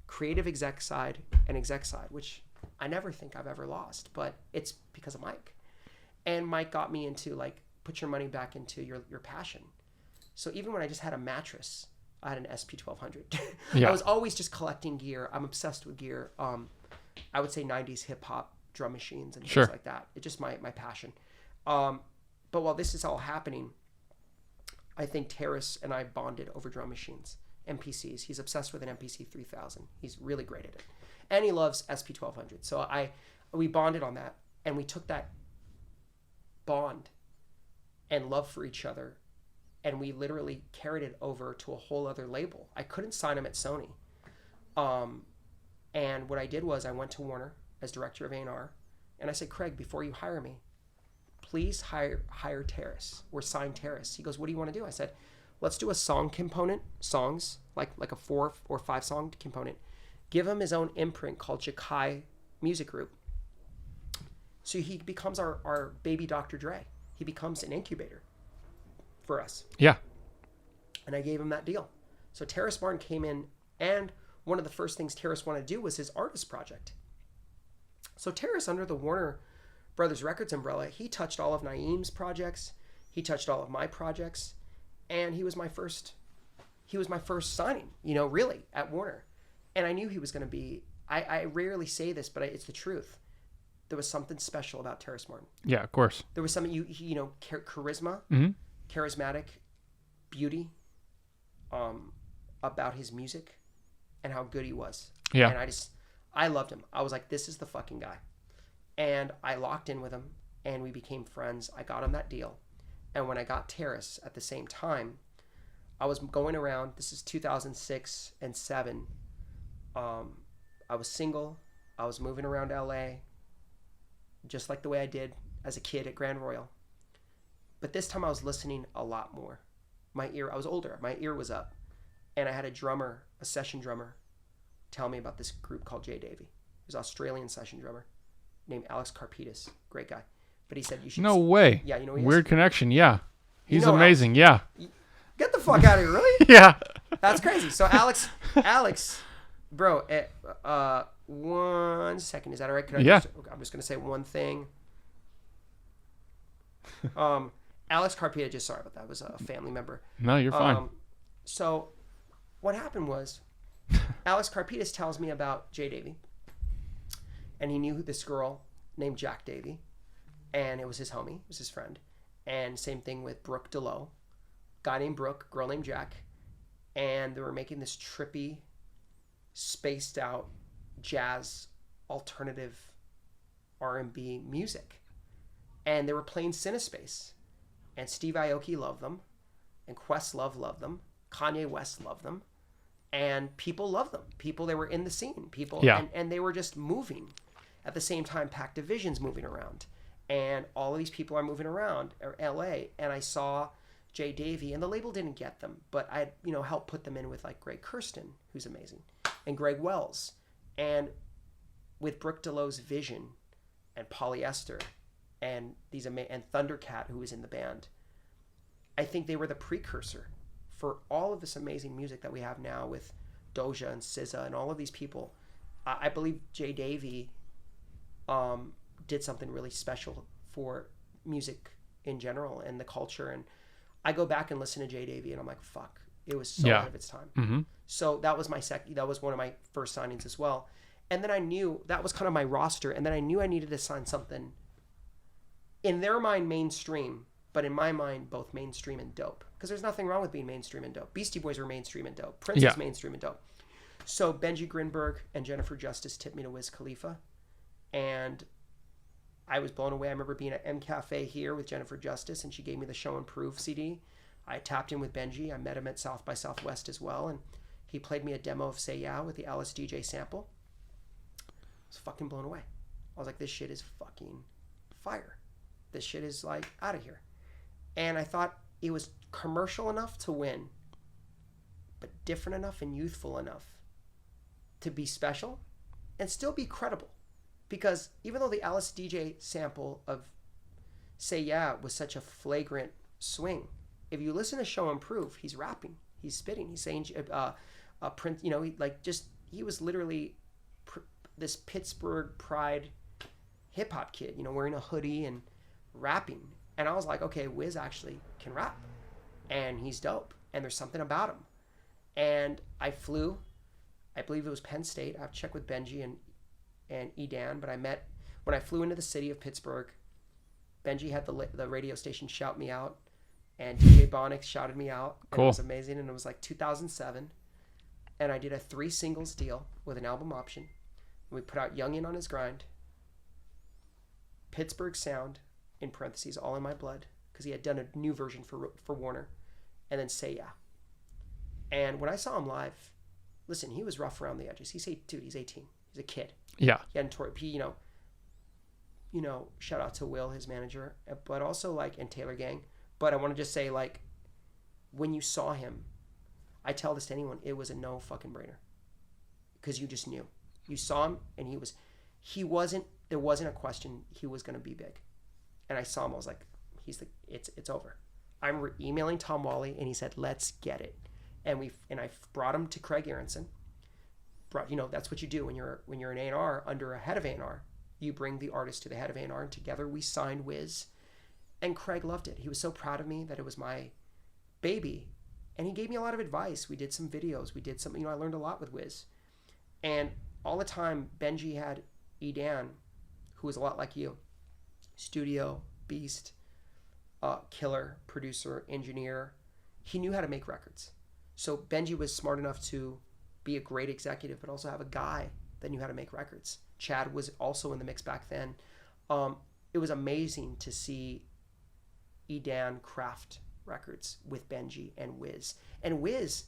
creative exec side and exec side, which I never think I've ever lost. But it's because of Mike. And Mike got me into, like, put your money back into your passion. So even when I just had a mattress, I had an SP1200. Yeah. I was always just collecting gear. I'm obsessed with gear. I would say 90s hip hop drum machines and things like that. It's just my passion. But while this is all happening, I think Terrace and I bonded over drum machines, MPCs. He's obsessed with an MPC 3000. He's really great at it. And he loves SP1200. So we bonded on that, and we took that bond and love for each other, and we literally carried it over to a whole other label. I couldn't sign him at Sony. And what I did was I went to Warner as director of A&R, and I said, Craig, before you hire me, please hire Terrace or sign Terrace. He goes, what do you want to do? I said, let's do a song component, songs, like a 4 or 5 song component. Give him his own imprint called Jakai Music Group. So he becomes our baby Dr. Dre. He becomes an incubator for us. Yeah. And I gave him that deal. So Terrace Martin came in, and one of the first things Terrace wanted to do was his artist project. So Terrace, under the Warner Brothers Records umbrella, he touched all of Naeem's projects. He touched all of my projects. And he was my first signing, really, at Warner. And I knew he was going to be, I rarely say this, but it's the truth. There was something special about Terrace Martin. Yeah, of course. There was something, charisma, charismatic beauty about his music and how good he was. Yeah. And I loved him. I was like, this is the fucking guy. And I locked in with him and we became friends. I got him that deal. And when I got Terrace at the same time, I was going around, this is 2006 and 7. I was single. I was moving around LA, just like the way I did as a kid at Grand Royal. But this time I was listening a lot more. I was older. My ear was up. And I had a session drummer, tell me about this group called Jay Davy. He was an Australian session drummer named Alex Karpitis. Great guy. But he said you should... No way. Yeah, you know who he Weird is? connection. Yeah. He's know amazing. Yeah. Get the fuck out of here, really? Yeah. That's crazy. So Alex, bro, 1 second. Is that all right? I'm just going to say one thing. Alex Carpita, sorry about that. Was a family member. No, you're fine. So what happened was Alex Carpitas tells me about Jay Davy. And he knew this girl named Jack Davy. And it was his homie. It was his friend. And same thing with Brooke DeLoe. Guy named Brooke, girl named Jack. And they were making this trippy, spaced out jazz, alternative R&B music. And they were playing Cinespace. And Steve Aoki loved them. And Questlove loved them. Kanye West loved them. And people loved them. They were in the scene. And they were just moving. At the same time, Pac Division's moving around. And all of these people are moving around LA. And I saw Jay Davy, and the label didn't get them, but I, helped put them in with like Greg Kirsten, who's amazing, and Greg Wells. And with Brooke DeLoe's vision and Polyester and and Thundercat, who was in the band, I think they were the precursor for all of this amazing music that we have now with Doja and SZA and all of these people. I believe Jay Davy did something really special for music in general and the culture. And I go back and listen to Jay Davy and I'm like, fuck, it was so ahead of its time. Mm-hmm. So that was that was one of my first signings as well. And then I knew that was kind of my roster. And then I knew I needed to sign something in their mind mainstream, but in my mind, both mainstream and dope. Because there's nothing wrong with being mainstream and dope. Beastie Boys were mainstream and dope. Prince is mainstream and dope. So Benji Grinberg and Jennifer Justice tipped me to Wiz Khalifa. And I was blown away. I remember being at M Cafe here with Jennifer Justice, and she gave me the Show and Prove CD. I tapped in with Benji. I met him at South by Southwest as well, and he played me a demo of Say Yeah with the Alice DJ sample. I was fucking blown away. I was like, this shit is fucking fire. This shit is like out of here. And I thought it was commercial enough to win, but different enough and youthful enough to be special and still be credible. Because even though the Alice DJ sample of Say Yeah was such a flagrant swing, if you listen to Show and Prove, he's rapping, he's spitting, he's saying, Prince, he was literally this Pittsburgh pride hip hop kid, wearing a hoodie and rapping. And I was like, okay, Wiz actually can rap, and he's dope, and there's something about him. And I flew, I believe it was Penn State. I have to check with Benji and Edan, but when I flew into the city of Pittsburgh, Benji had the radio station shout me out, and DJ Bonix shouted me out. Cool. And it was amazing, and it was like 2007, and I did a 3 singles deal with an album option. And we put out Youngin' on His Grind, Pittsburgh Sound, in parentheses, All in My Blood, because he had done a new version for Warner, and then Say Yeah. And when I saw him live, listen, he was rough around the edges. He's 18. He's a kid. Yeah. He hadn't shout out to Will, his manager, but also and Taylor Gang. But I want to just say, when you saw him, I tell this to anyone, it was a no fucking brainer. Because you just knew. You saw him, and there wasn't a question he was going to be big. And I saw him, I was like, it's over. I'm emailing Tom Wally, and he said, let's get it. And I brought him to Craig Aronson. That's what you do when you're an A&R under a head of A&R. You bring the artist to the head of A&R, and together we signed Wiz. And Craig loved it. He was so proud of me that it was my baby. And he gave me a lot of advice. We did some videos. We did some, I learned a lot with Wiz. And all the time, Benji had Edan, who was a lot like you, studio, beast, killer, producer, engineer. He knew how to make records. So Benji was smart enough to be a great executive, but also have a guy that knew how to make records. Chad was also in the mix back then. It was amazing to see Edan craft records with Benji and Wiz. And Wiz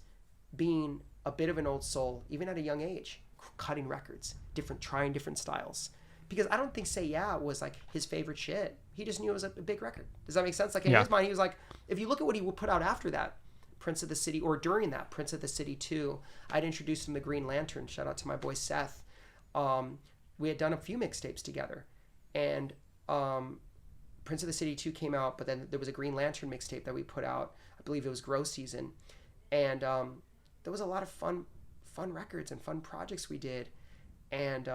being a bit of an old soul, even at a young age, cutting records, trying different styles. Because I don't think Say Yeah was like his favorite shit. He just knew it was a big record. Does that make sense? Like in his mind, he was like, if you look at what he would put out after that, Prince of the City, or during that, Prince of the City 2, I'd introduced him to Green Lantern. Shout out to my boy Seth. We had done a few mixtapes together. And Prince of the City 2 came out, but then there was a Green Lantern mixtape that we put out. I believe it was Grow Season. And there was a lot of fun records and fun projects we did. And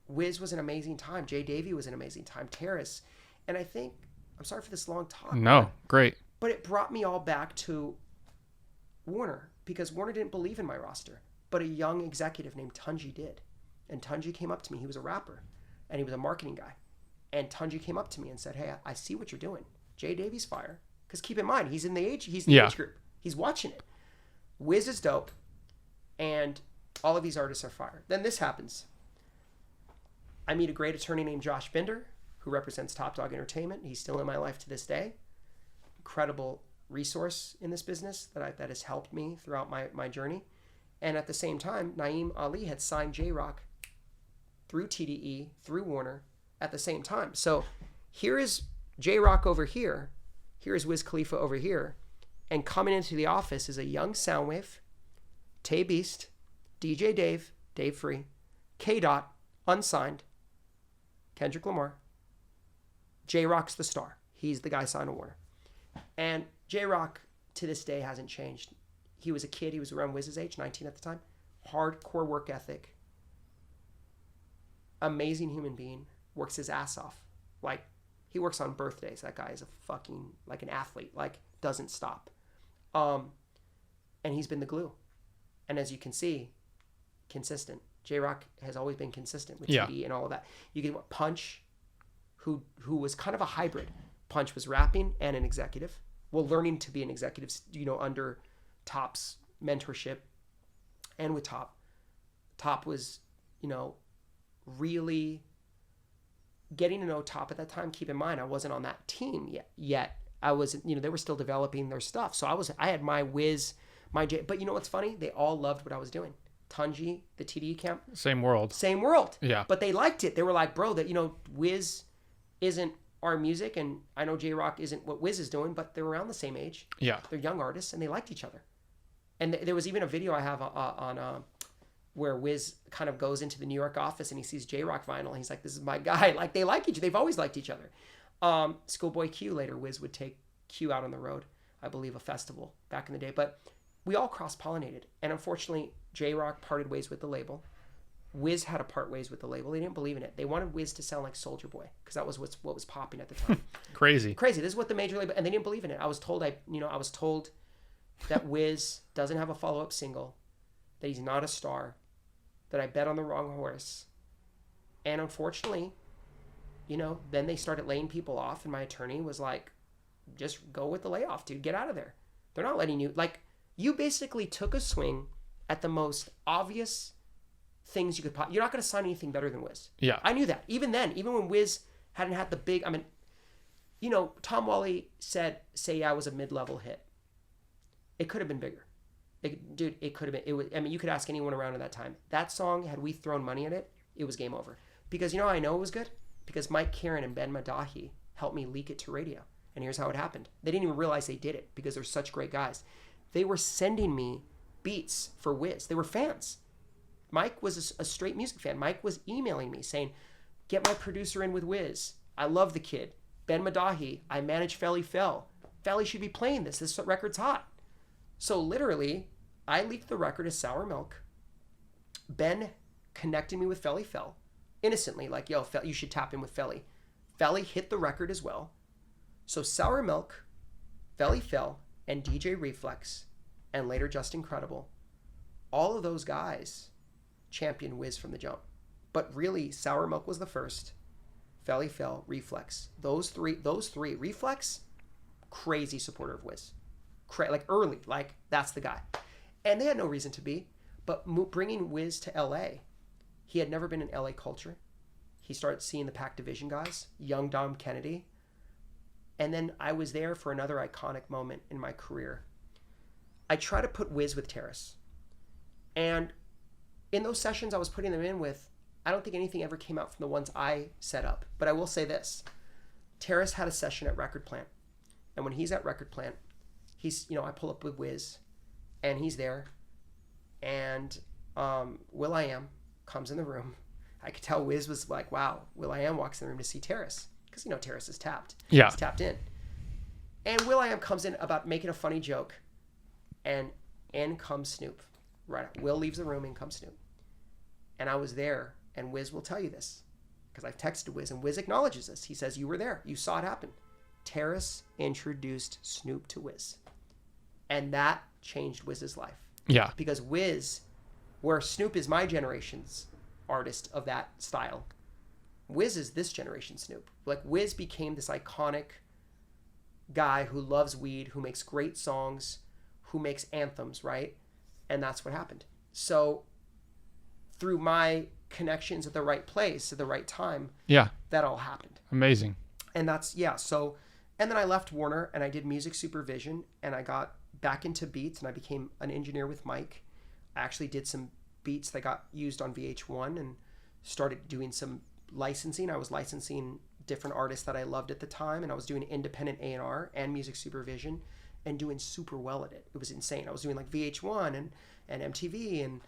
Wiz was an amazing time. Jay Davey was an amazing time. Terrace. And I think, I'm sorry for this long talk. No, great. But it brought me all back to Warner, because Warner didn't believe in my roster. But a young executive named Tunji did. And Tunji came up to me. He was a rapper. And he was a marketing guy. And Tunji came up to me and said, hey, I see what you're doing. Jay Davey's fire. Because keep in mind, he's in the age group. He's watching it. Wiz is dope. And all of these artists are fire. Then this happens. I meet a great attorney named Josh Binder, who represents Top Dog Entertainment. He's still in my life to this day. Incredible resource in this business that has helped me throughout my journey. And at the same time, Naeem Ali had signed J-Rock through TDE, through Warner, at the same time. So here is J-Rock over here. Here is Wiz Khalifa over here. And coming into the office is a young Soundwave, Tay Beast, DJ Dave, Dave Free, K-Dot, unsigned, Kendrick Lamar. J-Rock's the star. He's the guy signed to Warner. And J-Rock, to this day, hasn't changed. He was a kid. He was around Wiz's age, 19 at the time. Hardcore work ethic. Amazing human being. Works his ass off. Like, he works on birthdays. That guy is a fucking, like an athlete. Like, doesn't stop. And he's been the glue. And as you can see, consistent. J-Rock has always been consistent with TD and all of that. You get Punch, who was kind of a hybrid. Punch was rapping and an executive. Well, learning to be an executive, under Top's mentorship and with Top. Top was, really getting to know Top at that time. Keep in mind, I wasn't on that team yet. I was, they were still developing their stuff. So I had my Wiz, my J, but you know what's funny? They all loved what I was doing. Tunji, the TDE camp. Same world. Yeah. But they liked it. They were like, bro, that, Wiz isn't our music, and I know J-Rock isn't what Wiz is doing, but they're around the same age. Yeah. They're young artists, and they liked each other. And there was even a video I have on where Wiz kind of goes into the New York office, and he sees J-Rock vinyl, and he's like, this is my guy. Like, they like each other. They've always liked each other. Schoolboy Q later, Wiz would take Q out on the road, I believe a festival back in the day. But we all cross-pollinated. And unfortunately, J-Rock parted ways with the label. Wiz had to part ways with the label. They didn't believe in it. They wanted Wiz to sound like Soulja Boy, because that was what was popping at the time. Crazy. This is what the major label, and they didn't believe in it. I was told that Wiz doesn't have a follow-up single, that he's not a star, that I bet on the wrong horse. And unfortunately, then they started laying people off, and my attorney was like, just go with the layoff, dude. Get out of there. They're not letting you, you basically took a swing at the most obvious things you could you're not going to sign anything better than Wiz. Yeah. I knew that. Even then, even when Wiz hadn't had the big, Tom Wally said Say Yeah was a mid-level hit. It could have been bigger. It could have been. You could ask anyone around at that time. That song, had we thrown money at it, it was game over. Because I know it was good? Because Mike Karen and Ben Madahi helped me leak it to radio. And here's how it happened. They didn't even realize they did it, because they're such great guys. They were sending me beats for Wiz. They were fans. Mike was a straight music fan. Mike was emailing me saying, get my producer in with Wiz. I love the kid. Ben Madahi, I manage Felly Fell. Felly should be playing this. This record's hot. So literally, I leaked the record as Sour Milk. Ben connected me with Felly Fell innocently, like, yo, you should tap in with Felly. Felly hit the record as well. So Sour Milk, Felly Fell, and DJ Reflex, and later Just Incredible, all of those guys championed Wiz from the jump. But really, Sour Milk was the first. Felly Fell, Reflex. Those three, Reflex, crazy supporter of Wiz. Like early, like that's the guy. And they had no reason to be. But bringing Wiz to LA, he had never been in LA culture. He started seeing the Pac Division guys, young Dom Kennedy. And then I was there for another iconic moment in my career. I try to put Wiz with Terrace. And in those sessions I was putting them in with, I don't think anything ever came out from the ones I set up. But I will say this. Terrace had a session at Record Plant. And when he's at Record Plant, I pull up with Wiz, and he's there. And Will.i.am comes in the room. I could tell Wiz was like, wow, Will.i.am walks in the room to see Terrace. Because, Terrace is tapped. Yeah. He's tapped in. And Will.i.am comes in about making a funny joke. And in comes Snoop. Right. Will leaves the room, in comes Snoop. And I was there, and Wiz will tell you this. Because I've texted Wiz, and Wiz acknowledges this. He says, you were there. You saw it happen. Terrace introduced Snoop to Wiz. And that changed Wiz's life. Yeah. Because Wiz, where Snoop is my generation's artist of that style, Wiz is this generation Snoop. Like, Wiz became this iconic guy who loves weed, who makes great songs, who makes anthems, right? And that's what happened. So through my connections at the right place at the right time, that all happened. Amazing. And that's, so, and then I left Warner and I did music supervision, and I got back into beats, and I became an engineer with Mike. I actually did some beats that got used on VH1 and started doing some licensing. I was licensing different artists that I loved at the time, and I was doing independent A&R and music supervision and doing super well at it. It was insane. I was doing like VH1 and MTV,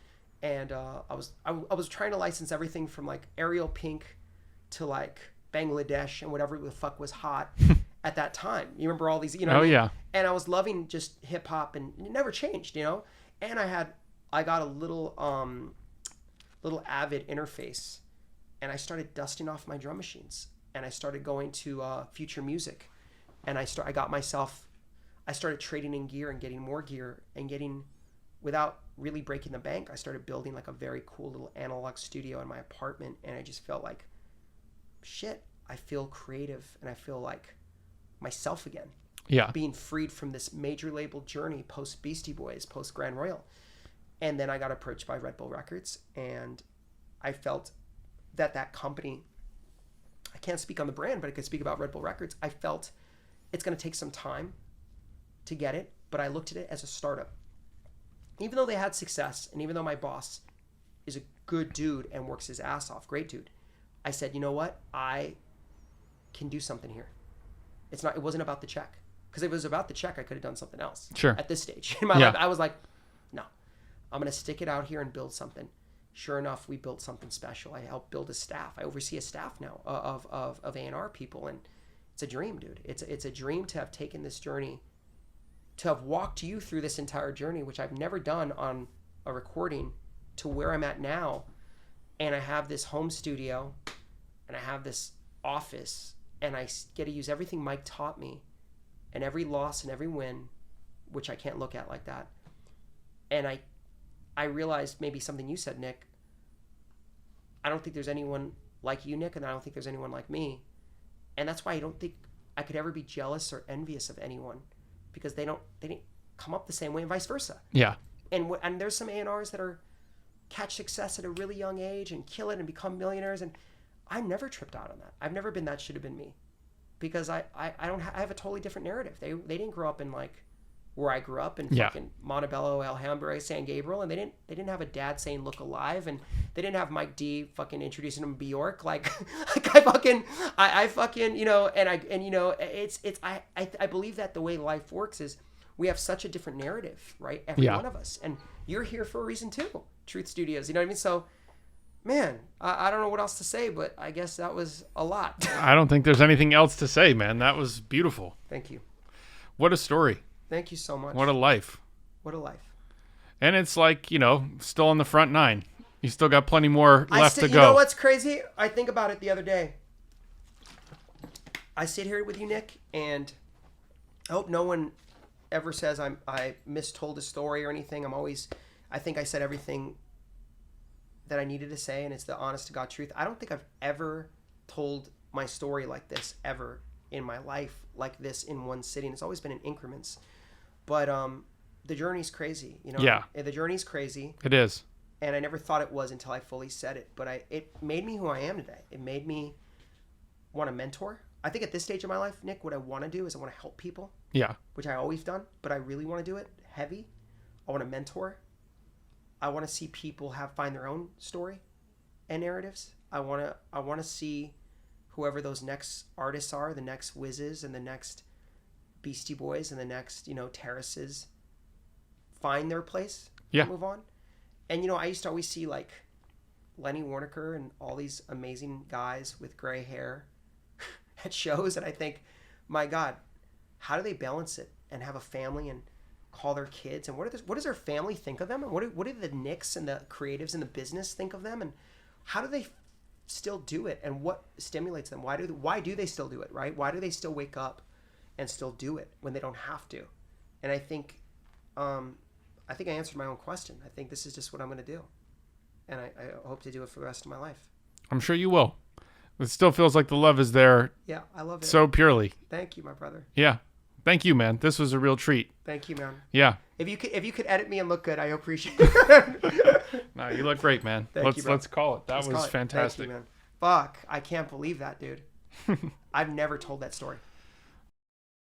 and I was trying to license everything from like Ariel Pink to like Bangladesh and whatever the fuck was hot at that time. You remember all these, what I mean? Yeah. And I was loving just hip hop, and it never changed, And I got a little Avid interface, and I started dusting off my drum machines, and I started going to Future Music, and I started trading in gear and getting more gear and getting, without really breaking the bank, I started building like a very cool little analog studio in my apartment, and I just felt like, shit, I feel creative and I feel like myself again. Yeah. Being freed from this major label journey post Beastie Boys, post Grand Royal. And then I got approached by Red Bull Records, and I felt that company, I can't speak on the brand, but I could speak about Red Bull Records. I felt it's going to take some time to get it, but I looked at it as a startup. Even though they had success, and even though my boss is a good dude and works his ass off, great dude, I said, you know what? I can do something here. It wasn't about the check. Because if it was about the check, I could have done something else. Sure. At this stage in my life, I was like, no, I'm going to stick it out here and build something. Sure enough, we built something special. I helped build a staff. I oversee a staff now of A&R people, and it's a dream, dude. It's a dream to have taken this journey, to have walked you through this entire journey, which I've never done on a recording, to where I'm at now. And I have this home studio, and I have this office, and I get to use everything Mike taught me, and every loss and every win, which I can't look at like that. And I realized maybe something you said, Nick. I don't think there's anyone like you, Nick, and I don't think there's anyone like me. And that's why I don't think I could ever be jealous or envious of anyone, because they didn't come up the same way, and vice versa. Yeah. And there's some A&Rs that catch success at a really young age and kill it and become millionaires, and I never tripped out on that. I've never been that should have been me, because I have a totally different narrative. They didn't grow up in like where I grew up in fucking Montebello, Alhambra, San Gabriel, and they didn't have a dad saying look alive, and they didn't have Mike D fucking introducing them to Bjork like I fucking I believe that the way life works is we have such a different narrative, right? Every one of us, and you're here for a reason too. Truth Studios, you know what I mean? So, man, I don't know what else to say, but I guess that was a lot. I don't think there's anything else to say, man. That was beautiful. Thank you. What a story. Thank you so much. What a life. What a life. And it's like, still on the front nine. You still got plenty more left to go. You know what's crazy? I think about it the other day. I sit here with you, Nick, and I hope no one ever says I mistold a story or anything. I think I said everything that I needed to say, and it's the honest to God truth. I don't think I've ever told my story like this ever in my life, like this in one sitting. It's always been in increments. But the journey's crazy, you know? Yeah. The journey's crazy. It is. And I never thought it was until I fully said it. But it made me who I am today. It made me want to mentor. I think at this stage of my life, Nick, what I want to do is I want to help people. Yeah. Which I always done, but I really want to do it heavy. I want to mentor. I want to see people find their own story and narratives. I want to see whoever those next artists are, the next Whizzes and the next Beastie Boys and the next, Terraces, find their place. Yeah. And move on. And I used to always see like Lenny Waronker and all these amazing guys with gray hair at shows, and I think, my God, how do they balance it and have a family and call their kids, and what does their family think of them, and what do the Knicks and the creatives in the business think of them, and how do they still do it, and what stimulates them? Why do they still do it, right? Why do they still wake up and still do it when they don't have to? And I think I answered my own question. I think this is just what I'm going to do, and I hope to do it for the rest of my life. I'm sure you will. It still feels like the love is there. Yeah, I love it. So purely. Thank you, my brother. Yeah. Thank you, man. This was a real treat. Thank you, man. Yeah. If you could edit me and look good, I appreciate it. No, you look great, man. Let's call it. That was fantastic. Thank you, man. Fuck, I can't believe that, dude. I've never told that story.